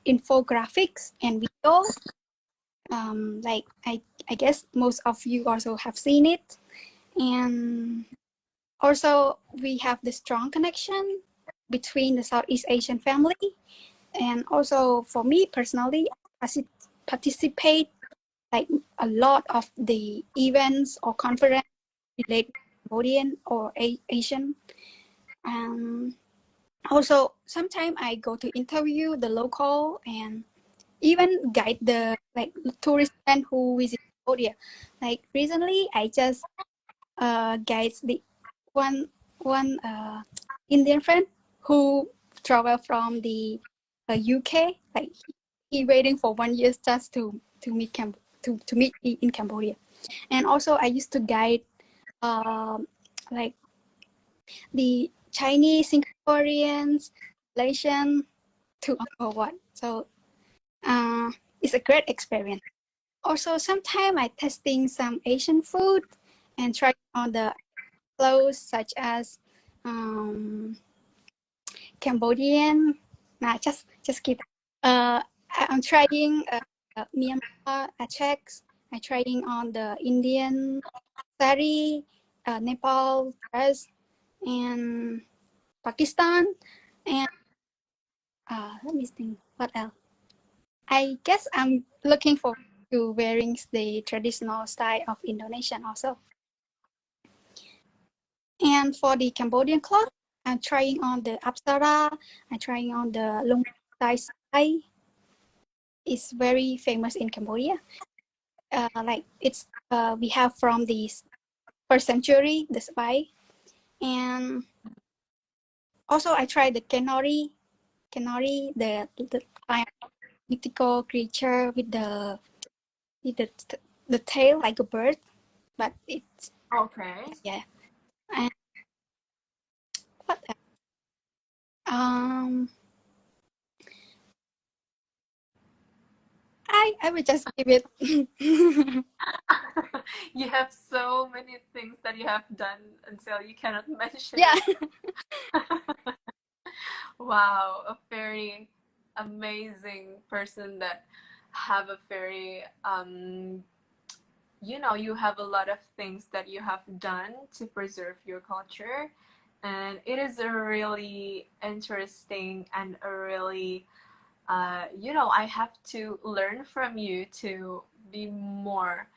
infographics and video. Like I guess most of you also have seen it. And also we have the strong connection between the Southeast Asian family. And also for me personally, I participate like a lot of the events or conference related to Cambodian or Asian. Also sometimes I go to interview the local and even guide the like tourist friend who visit Cambodia. Like recently I just guides the one Indian friend who traveled from the UK. Like he waiting for 1 year just to meet to meet me in Cambodia. And also I used to guide like the Chinese, Singaporeans, Malaysian to Angkor Wat. So it's a great experience. Also, sometimes I testing some Asian food and try on the clothes such as Cambodian. Nah, just keep. I'm trying Myanmar, Czechs, I trying on the Indian sari, Nepal dress, and Pakistan, and let me think what else. I guess I'm looking forward to wearing the traditional style of Indonesian also. And for the Cambodian cloth, I'm trying on the Apsara, I'm trying on the Lung Sai. It's very famous in Cambodia. Like it's we have from the first century, the spy. And also I tried the Kenori, the mythical creature with the tail like a bird, but it's Okay. yeah. And what else? I will just give it. You have so many things that you have done until you cannot mention. Yeah. Wow, a very amazing person that have a very you have a lot of things that you have done to preserve your culture, and it is a really interesting and a really I have to learn from you to be more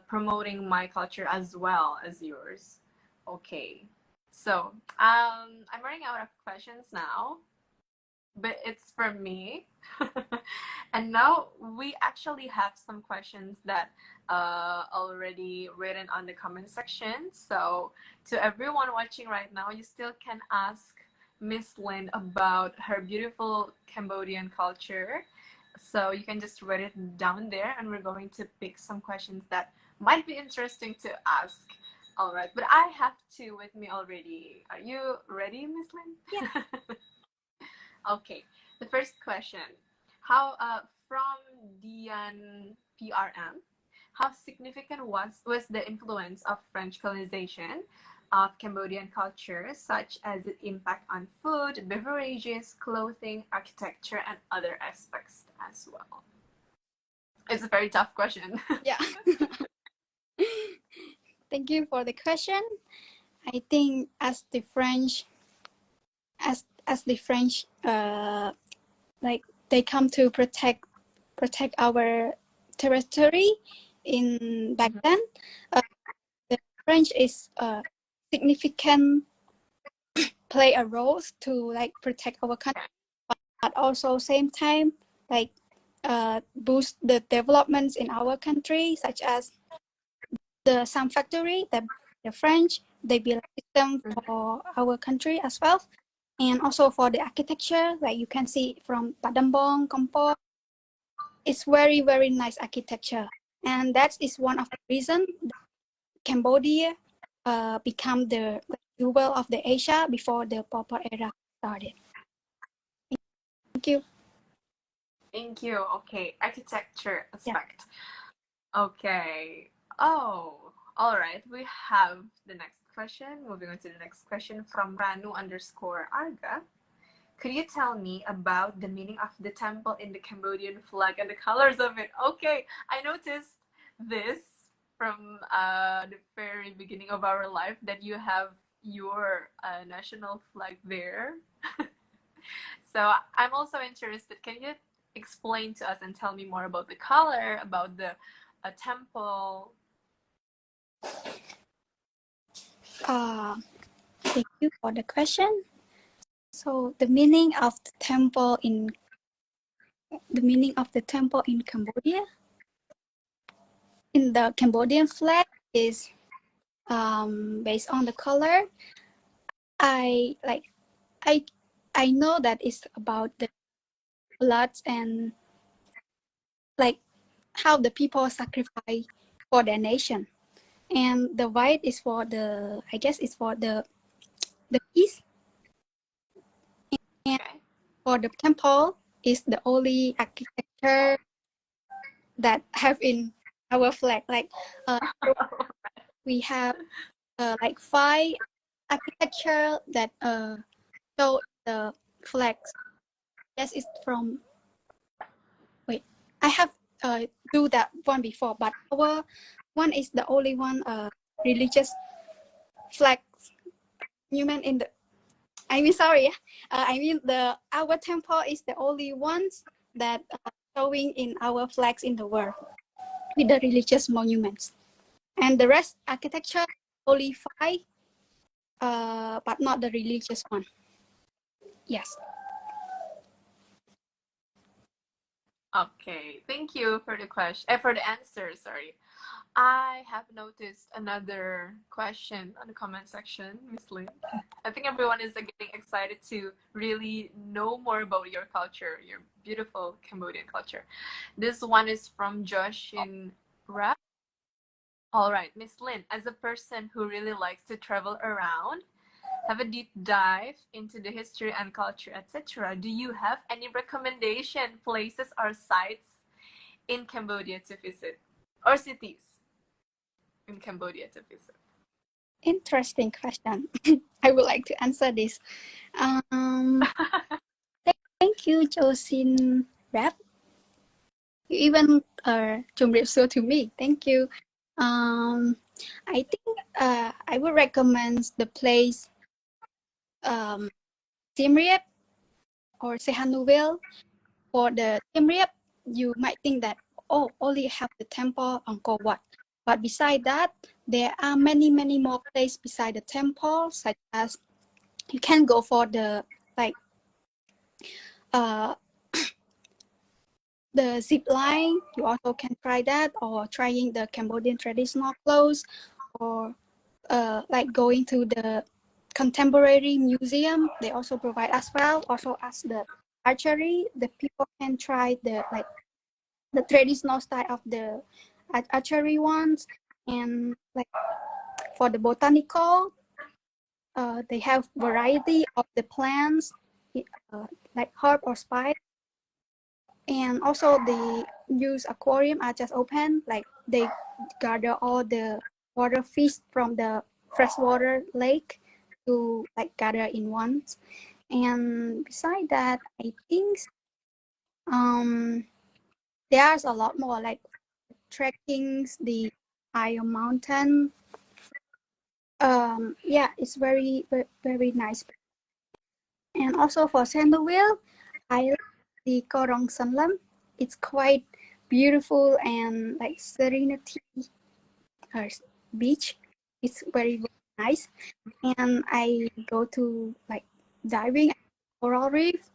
promoting my culture as well as yours. Okay, so I'm running out of questions now, but it's from me. And now we actually have some questions that already written on the comment section. So to everyone watching right now, you still can ask Miss Lin about her beautiful Cambodian culture. So you can just write it down there, and we're going to pick some questions that might be interesting to ask. All right, but I have two with me already. Are you ready, Miss Lin? Yeah. Okay, the first question. How from Dian PRM, how significant was the influence of French colonization of Cambodian culture, such as its impact on food, beverages, clothing, architecture, and other aspects as well? It's a very tough question. Yeah. Thank you for the question. I think as the French like they come to protect our territory in back then, the French is significant play a role to like protect our country, but also same time like boost the developments in our country, such as some factory that the French they build a system for our country as well, and also for the architecture, like you can see from Padambong, Kampong. It's very very nice architecture, and that is one of the reasons Cambodia become the jewel of the Asia before the Pol Pot era started. Thank you. Thank you. Okay, architecture aspect. Yeah. Okay. Oh, all right. We have the next question. Moving on to the next question from Ranu_Arga. Could you tell me about the meaning of the temple in the Cambodian flag and the colors of it? Okay, I noticed this from the very beginning of our life, that you have your national flag there. So I'm also interested. Can you explain to us and tell me more about the color, about the temple? Thank you for the question. So the meaning of the temple in Cambodia, in the Cambodian flag, is based on the color. I know that it's about the blood and like how the people sacrifice for their nation, and the white is for the, I guess it's for the peace, and for the temple is the only architecture that have in our flag. Like we have like 5 architecture that show the flags. Yes, it's from. Wait, I have do that one before, but our one is the only one religious flag monument in the. I mean, sorry. I mean our temple is the only ones that showing in our flags in the world with the religious monuments, and the rest architecture only 5, but not the religious one. Yes. Okay, thank you for the question, for the answer, sorry. I have noticed another question on the comment section, Miss Lin. I think everyone is getting excited to really know more about your culture, your beautiful Cambodian culture. This one is from Josh in Rap. All right, Miss Lin, as a person who really likes to travel around, have a deep dive into the history and culture, etc., do you have any recommendation places or sites in Cambodia to visit, or cities in Cambodia to visit? Interesting question. I would like to answer this. Thank you, Josin Rap. You even so to me. Thank you. I think I would recommend the place Siem Reap or Sihanoukville. For the Siem Reap, you might think that only have the temple Angkor Wat. But beside that, there are many more places beside the temple, such as you can go for the the zip line. You also can try that, or trying the Cambodian traditional clothes, or like going to the contemporary museum. They also provide as well. Also as the archery, the people can try the traditional style of the archery ones, and like for the botanical, they have variety of the plants, like herb or spice, and also the use aquarium are just open, like they gather all the water fish from the freshwater lake to like gather in ones. And beside that, I think there's a lot more like trekkings, the higher mountain. Yeah, it's very nice. And also for Sandalville, I like the Korong Sanlam. It's quite beautiful and like serenity beach. It's very nice. And I go to like diving at coral reef.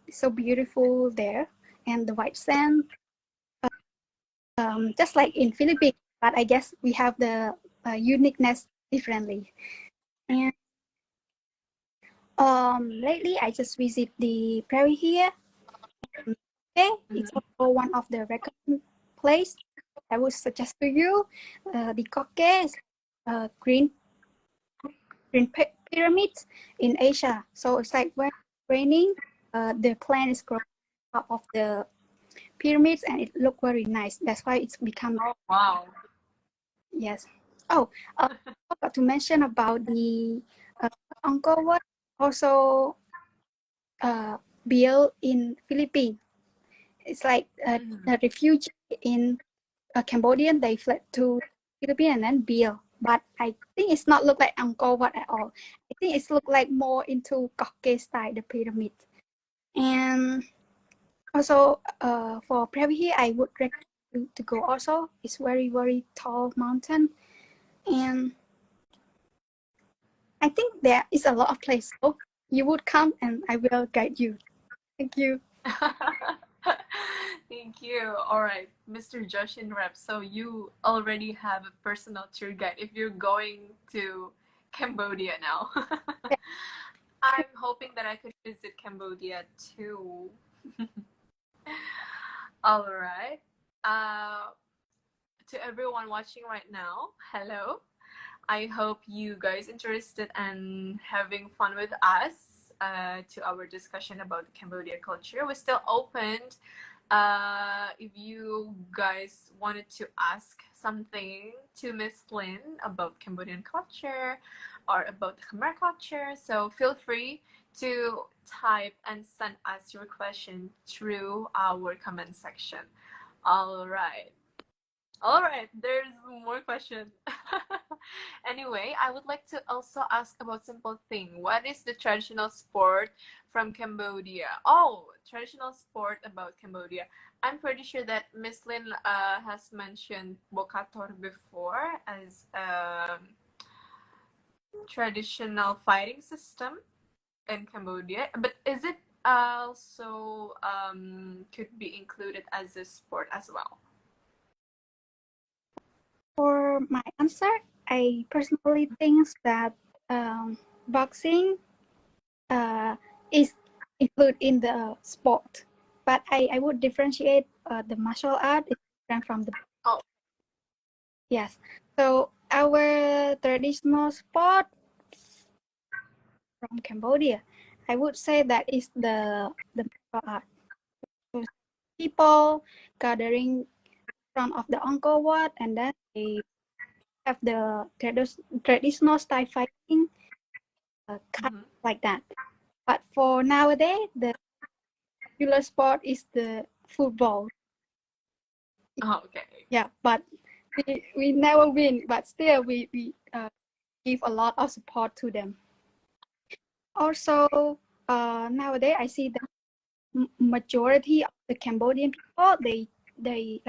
It's so beautiful there, and the white sand. Just like in Philippines, but I guess we have the uniqueness differently. And lately I just visit the prairie here. Okay, it's also one of the recommended place I would suggest to you. The Koke is green pyramids in Asia. So it's like when it's raining, the plant is growing top of the pyramids, and it look very nice. That's why it's become. Oh, wow. Yes. Oh, I forgot to mention about the Angkor Wat, also built in Philippines. It's like the refugee in Cambodian, they fled to Philippines and then built. But I think it's not look like Angkor Wat at all. I think it's look like more into Koke style, the pyramid. And also for Previ, I would recommend you to go also. It's very tall mountain. And I think there is a lot of places. So you would come and I will guide you. Thank you. Thank you. All right, Mr. Josh in Rep. So you already have a personal tour guide if you're going to Cambodia now. I'm hoping that I could visit Cambodia too. All right. To everyone watching right now, hello. I hope you guys interested and having fun with us to our discussion about the Cambodian culture. We're still opened. If you guys wanted to ask something to Miss Lin about Cambodian culture or about the Khmer culture, so feel free to type and send us your question through our comment section. All right. All right, there's more question. Anyway, I would like to also ask about simple thing. What is the traditional sport from Cambodia? Oh, traditional sport about Cambodia. I'm pretty sure that Miss Lin has mentioned Bokator before as a traditional fighting system in Cambodia. But is it also could be included as a sport as well? For my answer, I personally think that boxing is included in the sport, but I would differentiate the martial art is different from the. Oh. Yes. So our traditional sport from Cambodia, I would say that is the martial art. So people gathering in front of the Angkor Wat, and then they have the traditional style fighting, like that. But for nowadays, the popular sport is the football. Oh, okay. Yeah, but we never win, but still we give a lot of support to them. Also, nowadays I see the majority of the Cambodian people they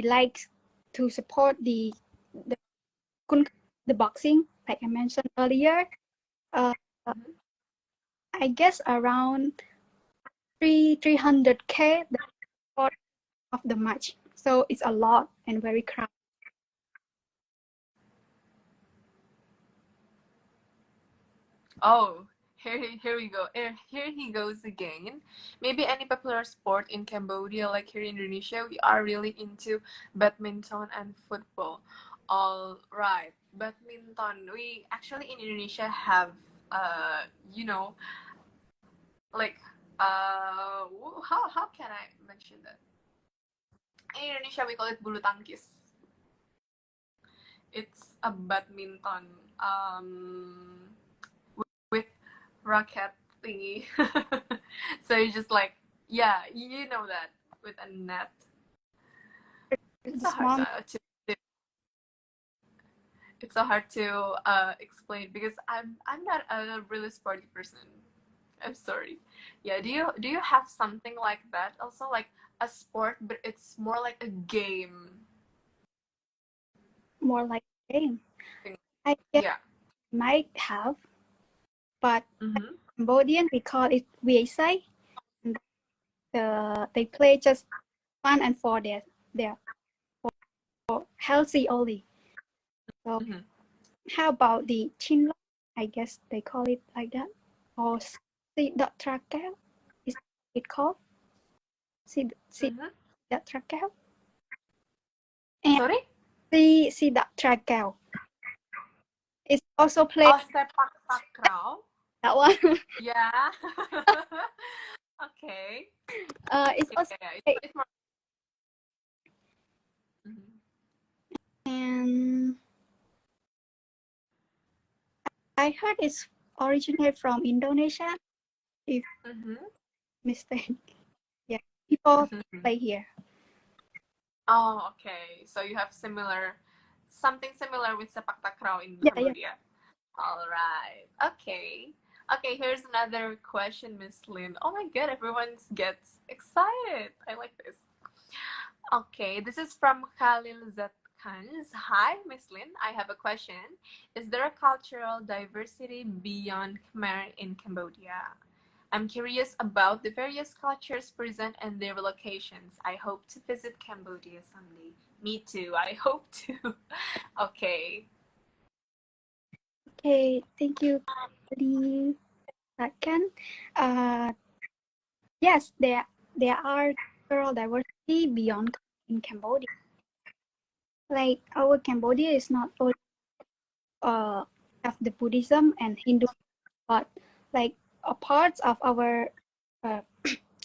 like to support the boxing, like I mentioned earlier. I guess around 300K the support of the match. So it's a lot and very crowded. Oh, here we go. Here he goes again. Maybe any popular sport in Cambodia, like here in Indonesia, we are really into badminton and football. All right, badminton. We actually in Indonesia have, you know, like, how can I mention that? In Indonesia, we call it bulu tangkis. It's a badminton. With racket thingy. So you just like, yeah, you know that with a net. It's so hard it's so hard to explain because I'm not a really sporty person. I'm sorry. Yeah, do you have something like that? Also like a sport, but it's more like a game. More like a game. I guess Yeah. might have, but Cambodian we call it VSA. They play just fun and for healthy only. So how about the chinlo? I guess they call it like that, or sidat trakao. Is it called sidat trakao? Sorry? Sidat trakao. It's also played. Oh, sepak takraw. That one. Yeah. Okay. It's also it's more... And I heard it's originated from Indonesia. If mistake, yeah, people play here. Oh, okay. So you have something similar with sepak takraw in Cambodia. Yeah. All right. Okay. Okay, here's another question, Miss Lin. Oh my god, everyone gets excited. I like this. Okay, this is from Khalil Zatkans. Hi, Miss Lin. I have a question. Is there a cultural diversity beyond Khmer in Cambodia? I'm curious about the various cultures present and their locations. I hope to visit Cambodia someday. Me too. I hope to. Okay. Okay, thank you. Yes, there are cultural diversity beyond in Cambodia. Like our Cambodia is not only have the Buddhism and Hindu, but like a parts of our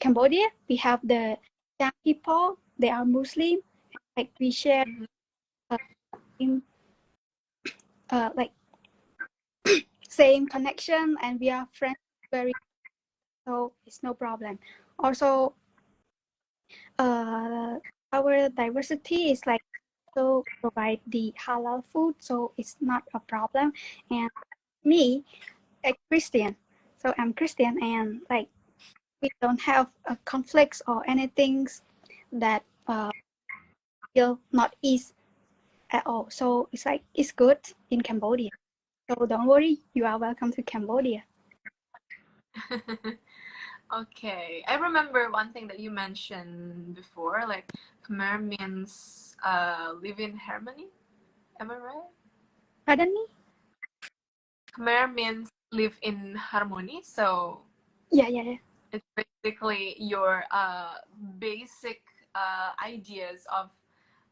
Cambodia, we have the Cham people. They are Muslim. Like we share like same connection, and we are friends so it's no problem. Also, our diversity is like to provide the halal food, so it's not a problem. And me, a Christian, so I'm Christian, and like we don't have conflicts or anything that feel not ease at all. So it's like it's good in Cambodia. So don't worry, you are welcome to Cambodia. Okay, I remember one thing that you mentioned before, like Khmer means live in harmony. Am I right? Pardon me? Khmer means live in harmony, so Yeah. it's basically your basic ideas of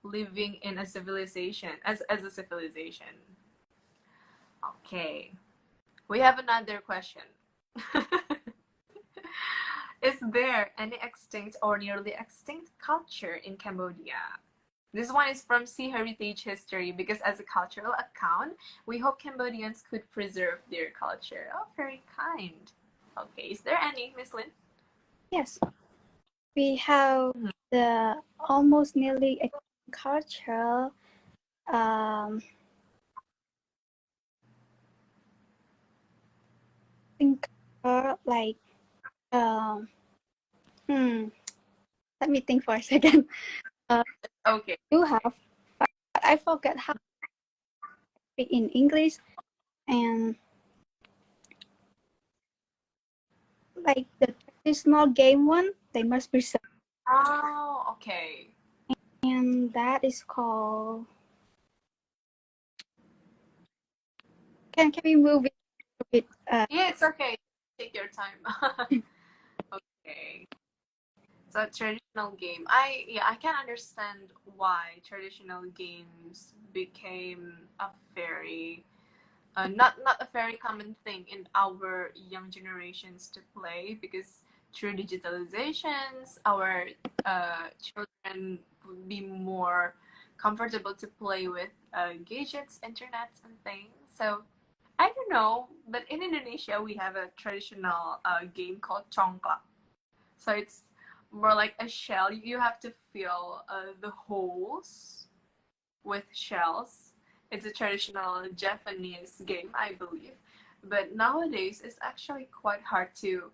living in a civilization as a civilization. Okay, we have another question. Is there any extinct or nearly extinct culture in Cambodia? This one is from Sea Heritage History, because as a cultural account, we hope Cambodians could preserve their culture. Oh, very kind. Okay, is there any, Miss Lin? Yes. We have the almost nearly extinct culture. Think like let me think for a second. Okay. You have, but I forget how to speak in English, and like the traditional game one, they must preserve, Oh, okay. and that is called. Can we move it a bit? Yeah, it's okay. Take your time. Okay. So traditional game. I can understand why traditional games became a very not a very common thing in our young generations to play, because through digitalizations, our children would be more comfortable to play with gadgets, internets, and things. So I don't know, but in Indonesia we have a traditional game called congklak. So it's more like a shell. You have to fill the holes with shells. It's a traditional Japanese game, I believe. But nowadays, it's actually quite hard to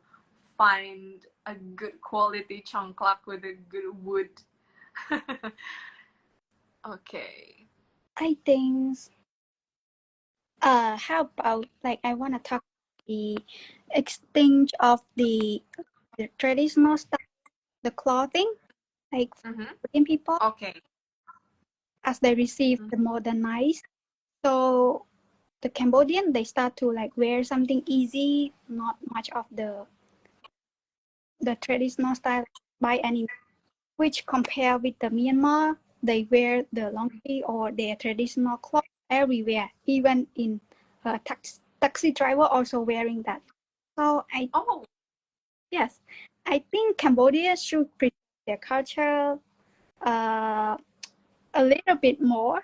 find a good quality congklak with a good wood. Okay. I think. How about like I want to talk the exchange of the traditional stuff, the clothing, like Korean people Okay. as they receive the modernized. So the Cambodian, they start to like wear something easy, not much of the traditional style by any, which compare with the Myanmar, they wear the laundry or their traditional clothes everywhere, even in taxi driver also wearing that. So yes, I think Cambodia should preserve their culture a little bit more.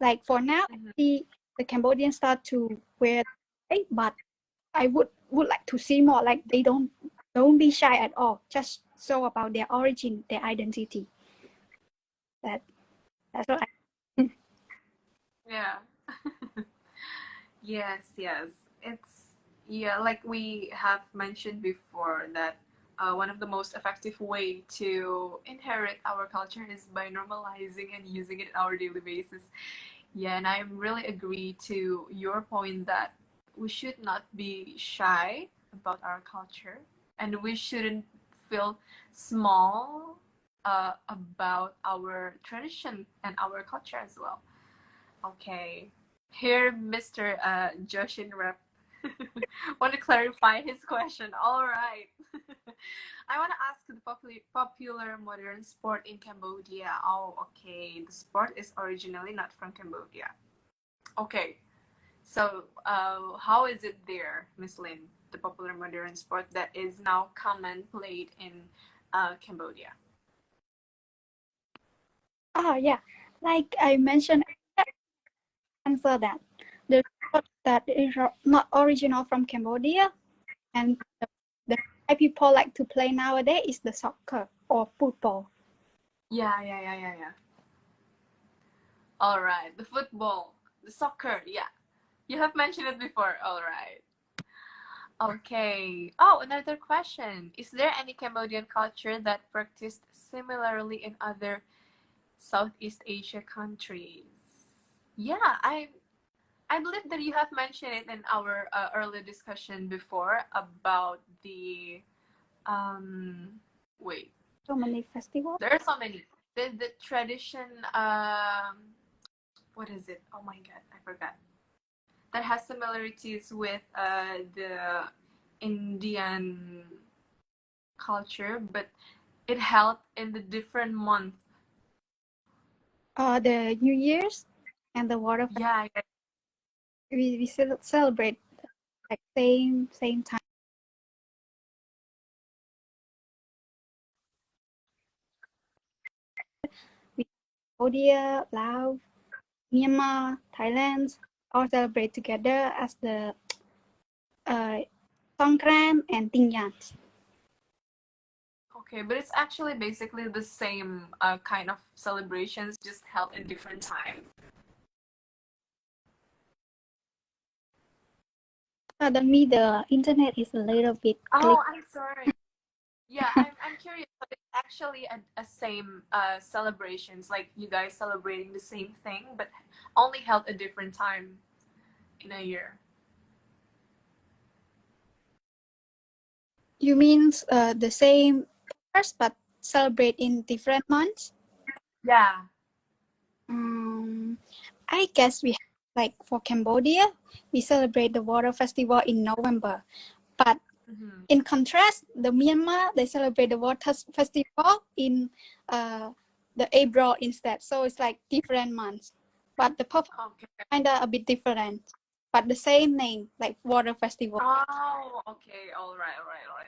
Like for now, I see the Cambodians start to wear, but I would like to see more. Like they don't be shy at all. Just show about their origin, their identity. That's what I. Yeah. Yes. It's like we have mentioned before that one of the most effective way to inherit our culture is by normalizing and using it on our daily basis. Yeah, and I really agree to your point that we should not be shy about our culture, and we shouldn't feel small about our tradition and our culture as well. Okay. Here, Mr. Joshin Rep want to clarify his question. All right. I want to ask the popular modern sport in Cambodia. Oh, okay. The sport is originally not from Cambodia. Okay. So, how is it there, Miss Lin? The popular modern sport that is now common played in Cambodia. Oh yeah, like I mentioned, answer that the sport that is not original from Cambodia, and the people like to play nowadays is the soccer or football. Yeah. All right, the football, the soccer. Yeah, you have mentioned it before. All right. Okay. Oh, another question. Is there any Cambodian culture that practiced similarly in other Southeast Asia countries? Yeah, I believe that you have mentioned it in our earlier discussion before about the wait. So many festivals. There are so many. The tradition what is it? Oh my god, I forgot. That has similarities with the Indian culture, but it held in the different month. The New Year's and the water festival. Yeah. We celebrate like same time. We Cambodia, Laos, Myanmar, Thailand all celebrate together as the Songkran and Tingyan. Okay, but it's actually basically the same kind of celebrations, just held in different time. The internet is a little bit Oh, I'm sorry. Yeah, I'm curious. But it's actually a same celebrations, like you guys celebrating the same thing, but only held a different time in a year. You mean the same first but celebrate in different months? Yeah. I guess we have, like for Cambodia, we celebrate the water festival in November. But in contrast, the Myanmar, they celebrate the water festival in the April instead. So it's like different months. But the purpose kind of a bit different. But the same name, like water festival. Oh, okay. All right.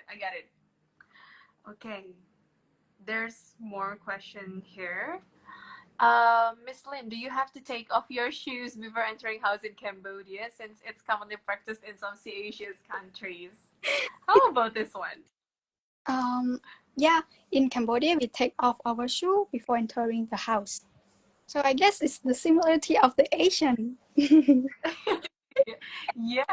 I get it. Okay. There's more question here. Miss Lin, do you have to take off your shoes before entering house in Cambodia, since it's commonly practiced in some Seasia countries? How about this one? Yeah, in Cambodia, we take off our shoe before entering the house. So I guess it's the similarity of the Asian. Yeah.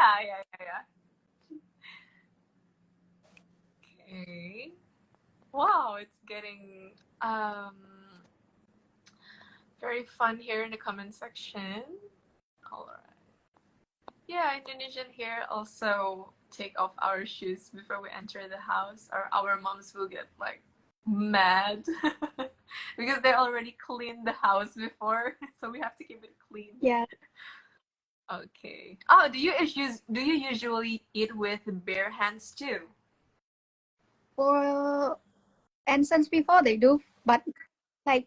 Okay. Wow, it's getting very fun here in the comment section. All right. Yeah, Indonesian here also take off our shoes before we enter the house, or our moms will get like mad because they already cleaned the house before, so we have to keep it clean. Yeah. Okay. Oh, do you usually eat with bare hands too? For ancients before they do, but like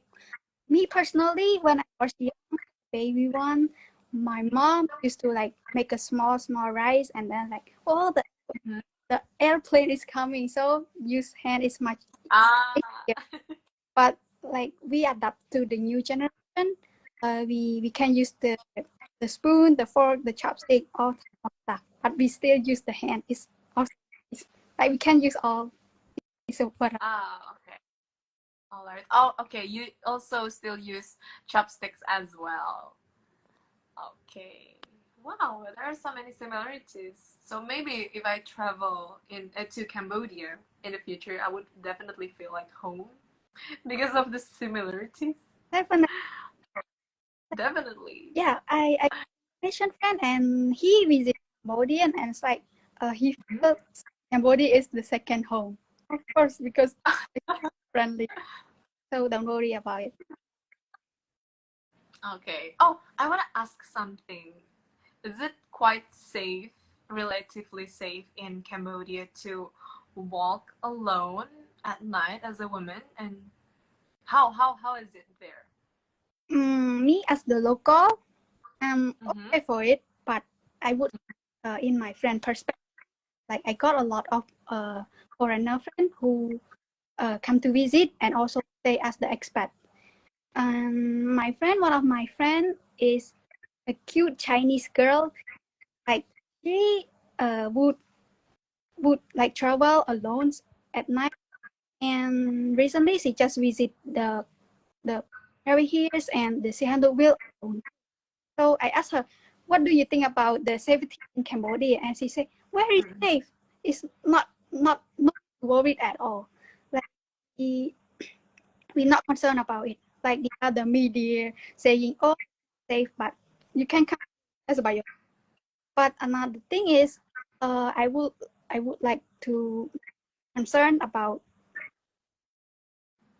me personally, when I was young, baby one, my mom used to like make a small rice and then like, oh, the airplane is coming, so use hand is much easier. But like we adapt to the new generation, we can use the spoon, the fork, the chopstick, all type of stuff, but we still use the hand. It's like we can use all. So what? Okay. All right. Oh, okay. You also still use chopsticks as well. Okay. Wow, there are so many similarities. So maybe if I travel to Cambodia in the future, I would definitely feel like home because of the similarities. Definitely. Yeah, I Asian friend and he visited Cambodia and it's like he felt Cambodia is the second home. Of course, because it's friendly. So don't worry about it. Okay. Oh, I want to ask something. Is it quite safe, relatively safe in Cambodia to walk alone at night as a woman? And how is it there? Me as the local, I'm okay for it, but I would, in my friend perspective, like I got a lot of foreigner friends who come to visit and also stay as the expat. One of my friend is a cute Chinese girl. Like she would like travel alone at night. And recently she just visited the the carry heels and the handle wheel alone. So I asked her, what do you think about the safety in Cambodia? And she said, very safe. It's not worried at all. Like we're not concerned about it. Like the other media saying, oh, safe, but you can come as about yourself. But another thing is, I would like to concern about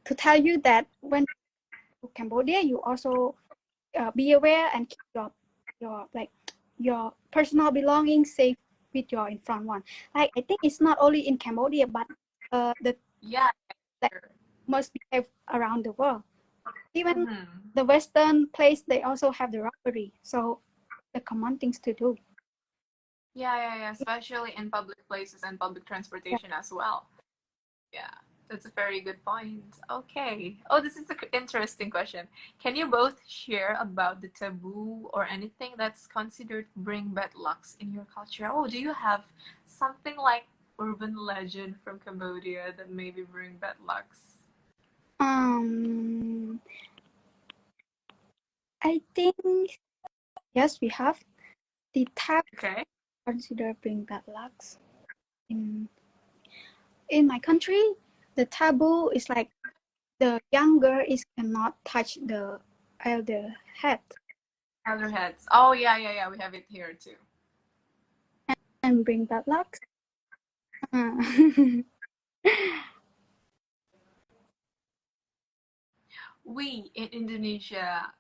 to tell you that when to Cambodia, you also be aware and keep your personal belongings safe with your in front one. Like I think it's not only in Cambodia, but the like, must be around the world. Even the Western place, they also have the robbery. So the common things to do. Yeah. Especially in public places and public transportation as well. Yeah, that's a very good point. Okay. Oh, this is an interesting question. Can you both share about the taboo or anything that's considered bring bad lucks in your culture? Oh, do you have something like urban legend from Cambodia that maybe bring bad lucks? I think yes, we have the tab Okay. consider bring bad lucks. In my country, the taboo is like the young girl is cannot touch the elder head. Elder heads. Oh yeah. We have it here too. And bring bad luck. We in Indonesia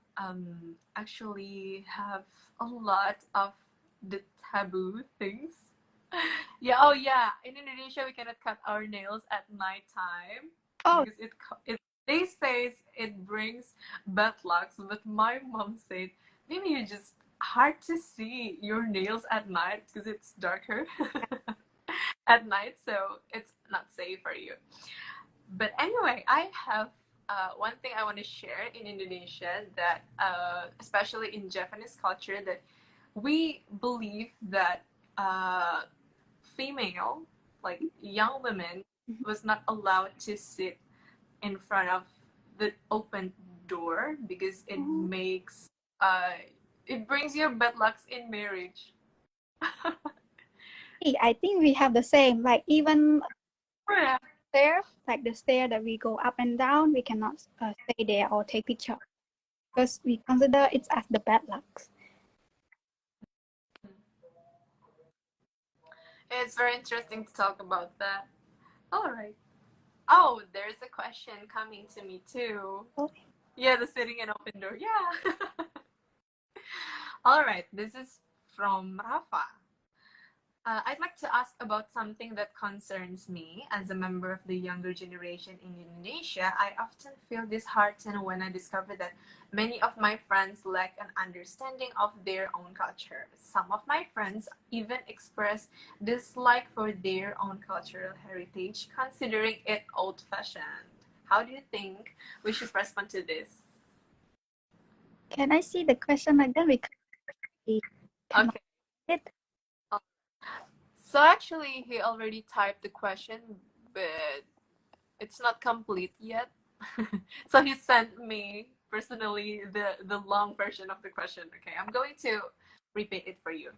actually have a lot of the taboo things. Yeah, in Indonesia we cannot cut our nails at night time because it they say it brings bad luck, but my mom said maybe you just hard to see your nails at night because it's darker at night, so it's not safe for you. But anyway, I have one thing I want to share in Indonesia that, especially in Japanese culture, that we believe that female, like young women, was not allowed to sit in front of the open door because it makes it brings your bad lucks in marriage. I think we have the same. Like even Yeah. stairs, like the stair that we go up and down, we cannot stay there or take picture because we consider it as the bad luck. It's very interesting to talk about that. All right. Oh, there's a question coming to me too. Okay. Yeah, the sitting and open door. Yeah. All right. This is from Rafa. I'd like to ask about something that concerns me as a member of the younger generation in Indonesia. I often feel disheartened when I discover that many of my friends lack an understanding of their own culture. Some of my friends even express dislike for their own cultural heritage, considering it old-fashioned. How do you think we should respond to this? Can I see the question again? Because we cannot Okay. it. So actually, he already typed the question, but it's not complete yet. So he sent me personally the long version of the question. Okay, I'm going to repeat it for you.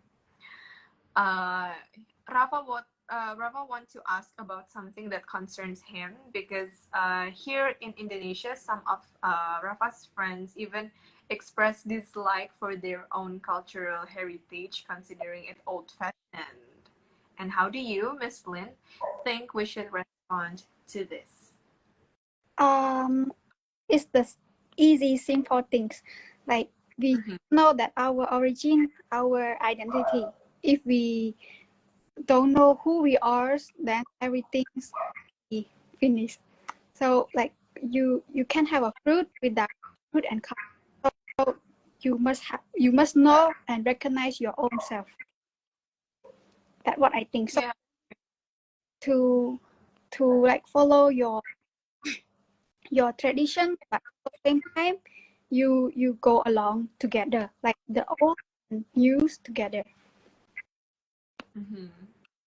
Rafa want to ask about something that concerns him because here in Indonesia, some of Rafa's friends even express dislike for their own cultural heritage, considering it old-fashioned. And how do you, Miss Lin, think we should respond to this? It's the easy, simple things. Like we know that our origin, our identity. If we don't know who we are, then everything's finished. So like you can have a fruit without fruit and color. So you must know and recognize your own self. That's what I think. So Yeah. to like follow your tradition, but at the same time you go along together, like the old and new together.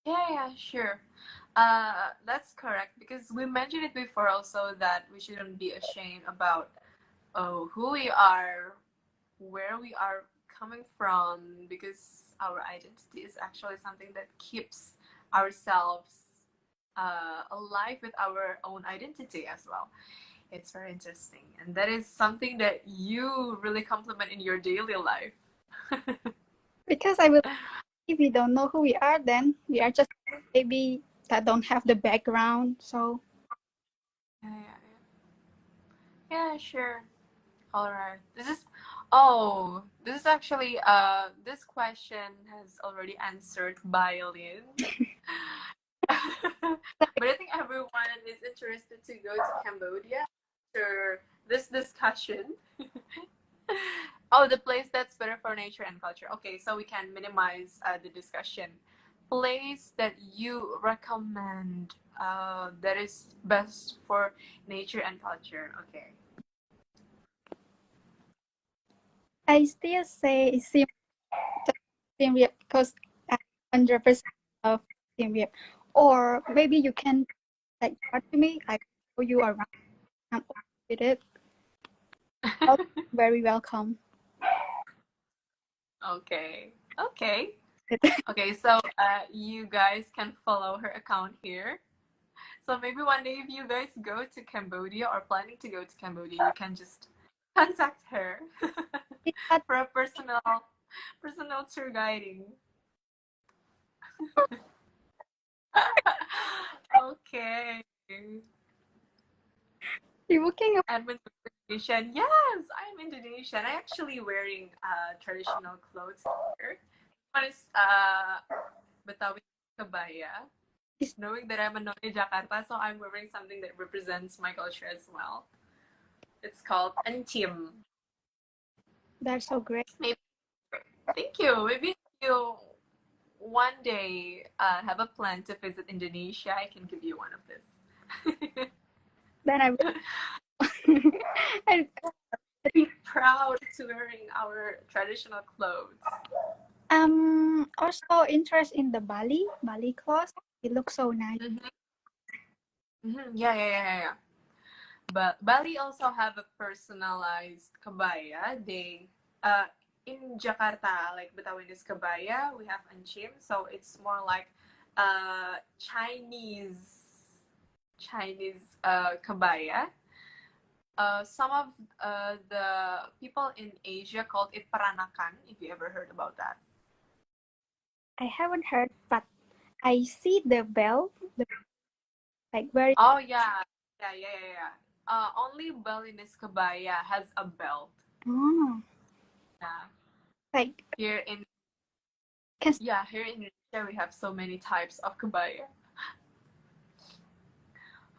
Yeah, sure. That's correct because we mentioned it before also that we shouldn't be ashamed about who we are, where we are coming from, because our identity is actually something that keeps ourselves alive with our own identity as well. It's very interesting, and that is something that you really complement in your daily life. Because I will, if we don't know who we are, then we are just maybe that don't have the background. So Yeah, sure. All right. This is actually this question has already answered by Lin. But I think everyone is interested to go to Cambodia after this discussion. Oh, the place that's better for nature and culture. Okay, so we can minimize the discussion. Place that you recommend that is best for nature and culture. Okay. I still say Siem Reap because I 100% love Siem Reap. Or maybe you can like talk to me. I show you around and with it. I'll be very welcome. Okay. Okay, so you guys can follow her account here. So maybe one day if you guys go to Cambodia or planning to go to Cambodia, you can just contact her for a personal tour guiding. Okay. You're looking at Edmund Indonesian. Yes, I'm Indonesian. I'm actually wearing traditional clothes here. One is Betawi Kebaya. Knowing that I'm a None Jakarta, so I'm wearing something that represents my culture as well. It's called Antim. That's so great. Maybe, thank you. Maybe if you one day have a plan to visit Indonesia, I can give you one of this. Then I will. I Be proud to wearing our traditional clothes. Also interested in the Bali clothes. It looks so nice. Yeah. But Bali also have a personalized kebaya. They in Jakarta, like Betawinis kebaya, we have Anchim, so it's more like Chinese kebaya. Some of the people in Asia called it peranakan, if you ever heard about that. I haven't heard, but I see the belt, like very. Oh yeah. Only Balinese kebaya has a belt. Oh. Yeah. Like Here in Indonesia we have so many types of kebaya.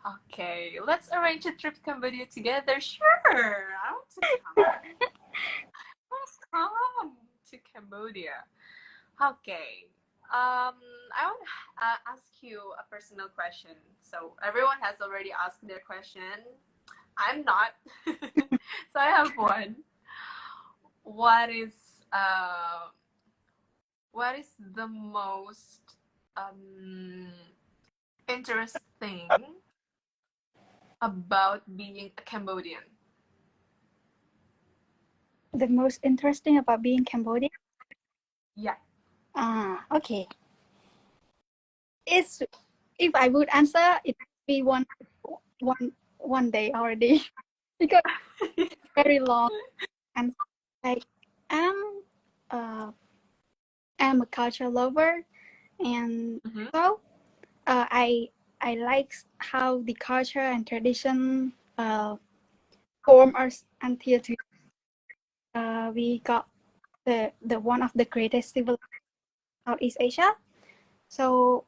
Okay, let's arrange a trip to Cambodia together. Sure, I want to come. Let's come to Cambodia. Okay. I want to ask you a personal question. So everyone has already asked their question. I'm not. So I have one. What is the most interesting about being a Cambodian? The most interesting about being Cambodian? Yeah. Okay. It's if I would answer, it would be one day already because it's very long and like I'm a culture lover, and so I like how the culture and tradition form us until we got the one of the greatest civil Southeast Asia. So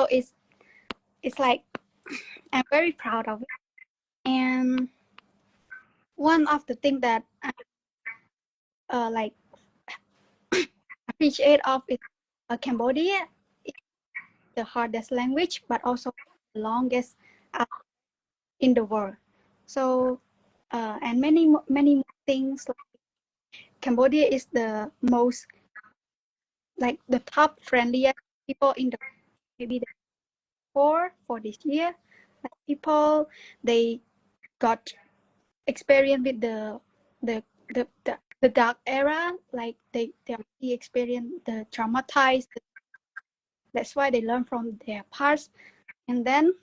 it's like I'm very proud of it. And one of the things that I like appreciate of it, Cambodia is the hardest language, but also the longest in the world. So and many more things. Like Cambodia is the most like the top friendliest people in the maybe the for this year. Like people they got experience with the dark era, like they already experienced the traumatized. That's why they learn from their past, and then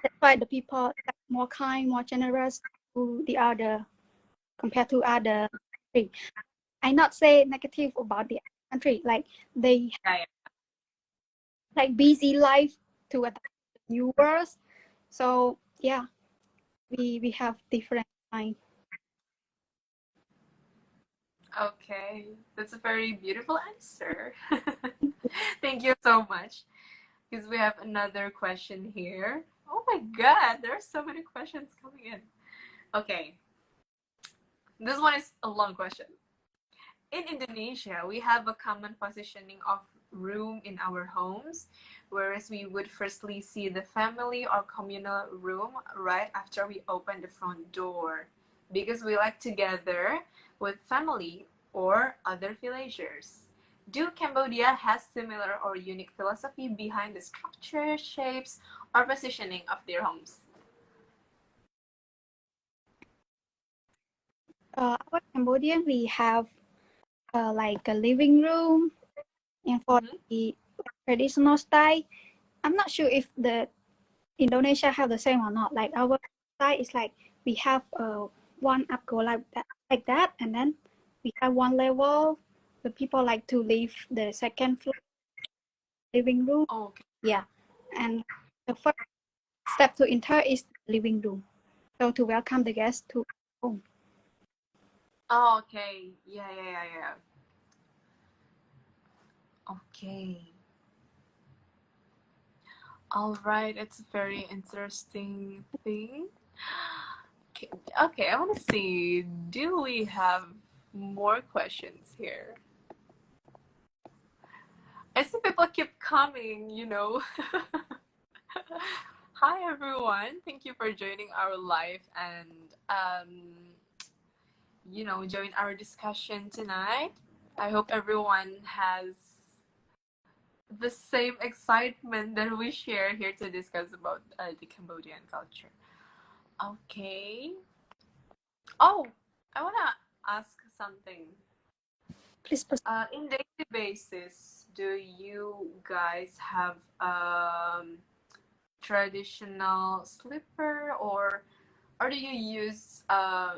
that's why the people are more kind, more generous to the other compared to other country. I not say negative about the country, like they Yeah. like busy life to adapt to new worlds. So yeah, we have different kind. Okay, that's a very beautiful answer. Thank you so much. Because we have another question here. Oh my god, there are so many questions coming in. Okay, this one is a long question. In Indonesia, we have a common positioning of room in our homes, whereas we would firstly see the family or communal room right after we open the front door, because we like together with family or other villagers. Do Cambodia has similar or unique philosophy behind the structure, shapes, or positioning of their homes? Our Cambodian, we have like a living room, and for the traditional style, I'm not sure if the Indonesia have the same or not. Like our style is like we have one up go like that, and then we have one level. The people like to leave the second floor living room. Okay. Yeah, and the first step to enter is the living room. So to welcome the guests to home. Oh, okay. Yeah. Okay. All right. It's a very interesting thing. Okay, I want to see. Do we have more questions here? I see people keep coming. Hi, everyone. Thank you for joining our live and, join our discussion tonight. I hope everyone has the same excitement that we share here to discuss about the Cambodian culture. Okay. Oh, I want to ask something. Please proceed. In daily basis, do you guys have traditional slipper or do you use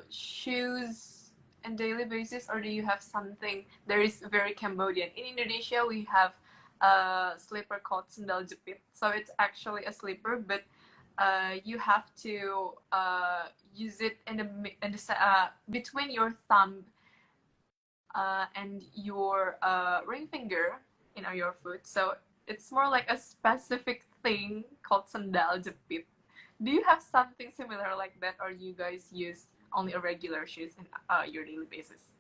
shoes in daily basis, or do you have something that is very Cambodian? In Indonesia, we have a slipper called sandal jepit. So it's actually a slipper, but you have to use it between your thumb and your ring finger, your foot. So it's more like a specific thing called sandal jepit. Do you have something similar like that, or you guys use only a regular shoes in your daily basis?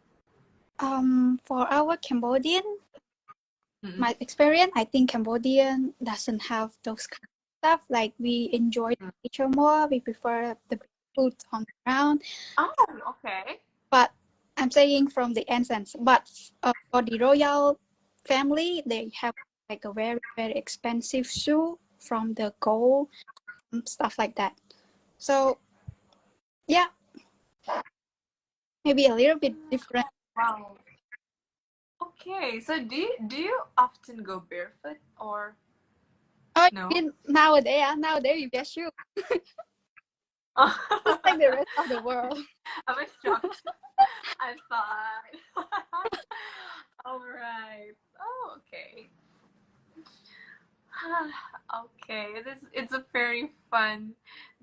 For our Cambodian, Mm-hmm. my experience, I think Cambodian doesn't have those kind of stuff. Like we enjoy nature more. We prefer the food on the ground. Oh, okay. But I'm saying from the essence. But for the royal family, they have like a very very expensive shoe from the gold, stuff like that. So yeah, maybe a little bit different. Wow. Okay, so do you often go barefoot or Oh, no? Nowadays you get shoe. Just like the rest of the world. I was shocked. I thought. All right. Oh, okay. Okay, it's a very fun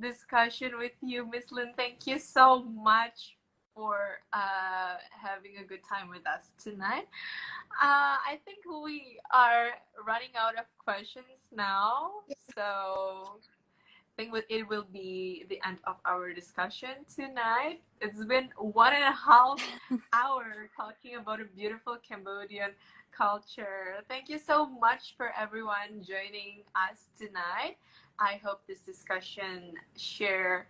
discussion with you, Miss Lin. Thank you so much for having a good time with us tonight. I think we are running out of questions now, so I think it will be the end of our discussion tonight. It's been 1.5 hours talking about a beautiful Cambodian culture. Thank you so much for everyone joining us tonight. I hope this discussion share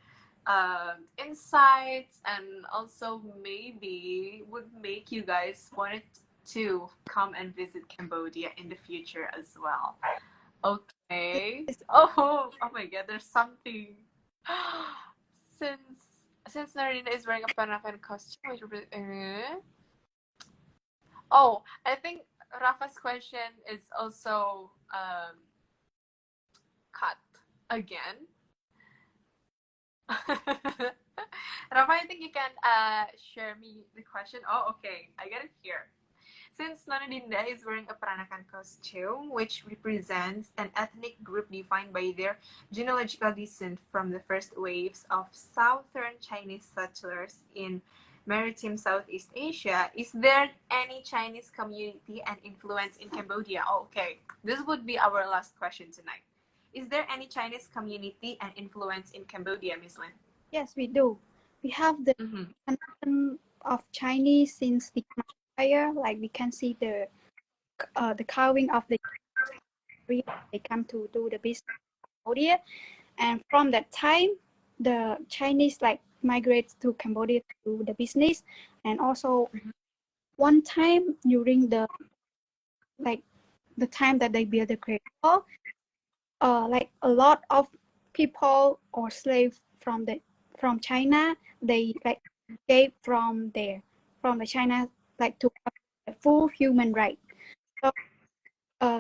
insights and also maybe would make you guys want to come and visit Cambodia in the future as well. Okay. Oh my god, there's something. since None Dinda is wearing a Peranakan costume, oh, I think Rafa's question is also cut again. Rafa, I think you can share me the question. Oh, okay, I get it here. Since None Dinda is wearing a Peranakan costume, which represents an ethnic group defined by their genealogical descent from the first waves of southern Chinese settlers in maritime Southeast Asia, is there any Chinese community and influence in Cambodia? Oh, okay, this would be our last question tonight. Is there any Chinese community and influence in Cambodia, Miss Lin? Yes, we do. We have the connection of Chinese since the Khmer Empire. Like we can see the carving of the they come to do the business in Cambodia, and from that time, the Chinese like migrate to Cambodia to do the business, and also one time during the time that they build the Great Wall, like a lot of people or slaves from China, they like escape from the China, like to have a full human right. So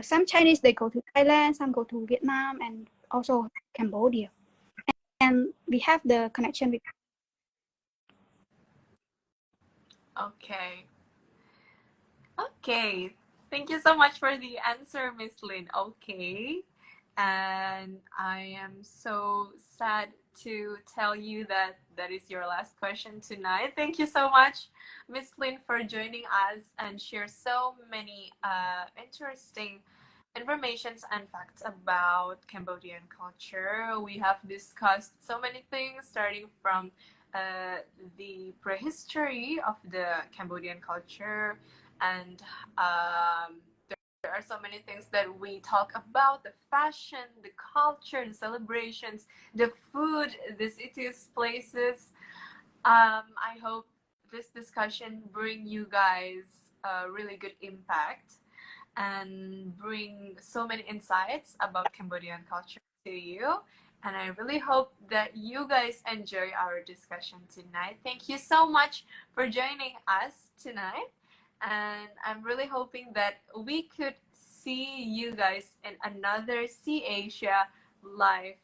some Chinese they go to Thailand, some go to Vietnam, and also Cambodia, and we have the connection with. Okay. Okay. Thank you so much for the answer, Miss Lin. Okay. And I am so sad to tell you that that is your last question tonight. Thank you so much, Miss Lin, for joining us and share so many interesting informations and facts about Cambodian culture. We have discussed so many things, starting from the prehistory of the Cambodian culture, and there are so many things that we talk about: the fashion, the culture, the celebrations, the food, the cities, places. I hope this discussion bring you guys a really good impact and bring so many insights about Cambodian culture to you. And I really hope that you guys enjoy our discussion tonight. Thank you so much for joining us tonight. And I'm really hoping that we could see you guys in another Seasia live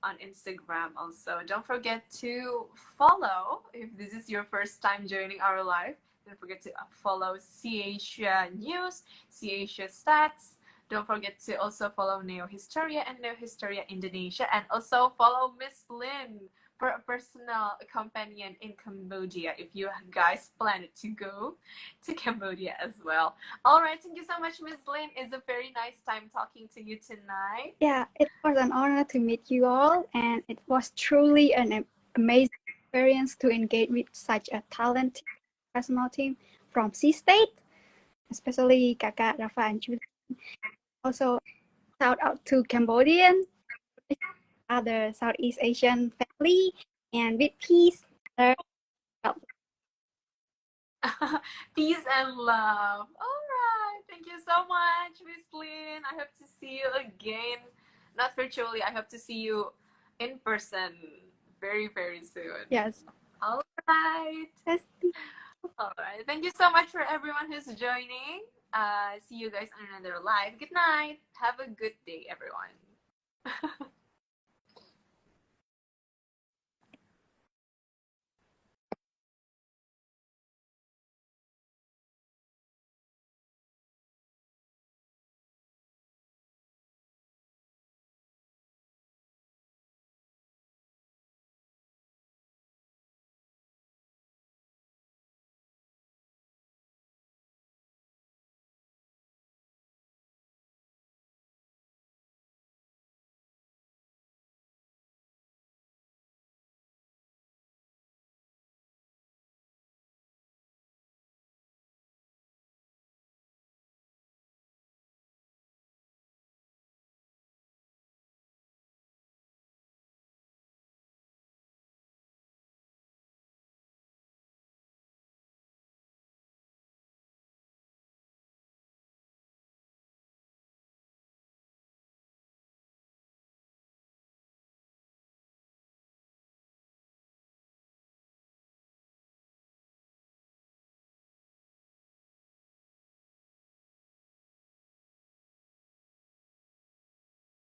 on Instagram also. Don't forget to follow, if this is your first time joining our live, don't forget to follow Seasia News, Seasia Stats. Don't forget to also follow Neo Historia and Neo Historia Indonesia, and also follow Miss Lin for a personal companion in Cambodia if you guys plan to go to Cambodia as well. All right, thank you so much, Miss Lin. It's a very nice time talking to you tonight. Yeah, it was an honor to meet you all, and it was truly an amazing experience to engage with such a talented personal team from Sea State, especially Kakak, Rafa, and Julie. Also, shout out to Cambodian, other Southeast Asian family, and with peace. Peace and love. All right. Thank you so much, Miss Lin. I hope to see you again. Not virtually. I hope to see you in person very, very soon. Yes. All right. Yes. All right. Thank you so much for everyone who's joining. See you guys on another live. Good night. Have a good day, everyone.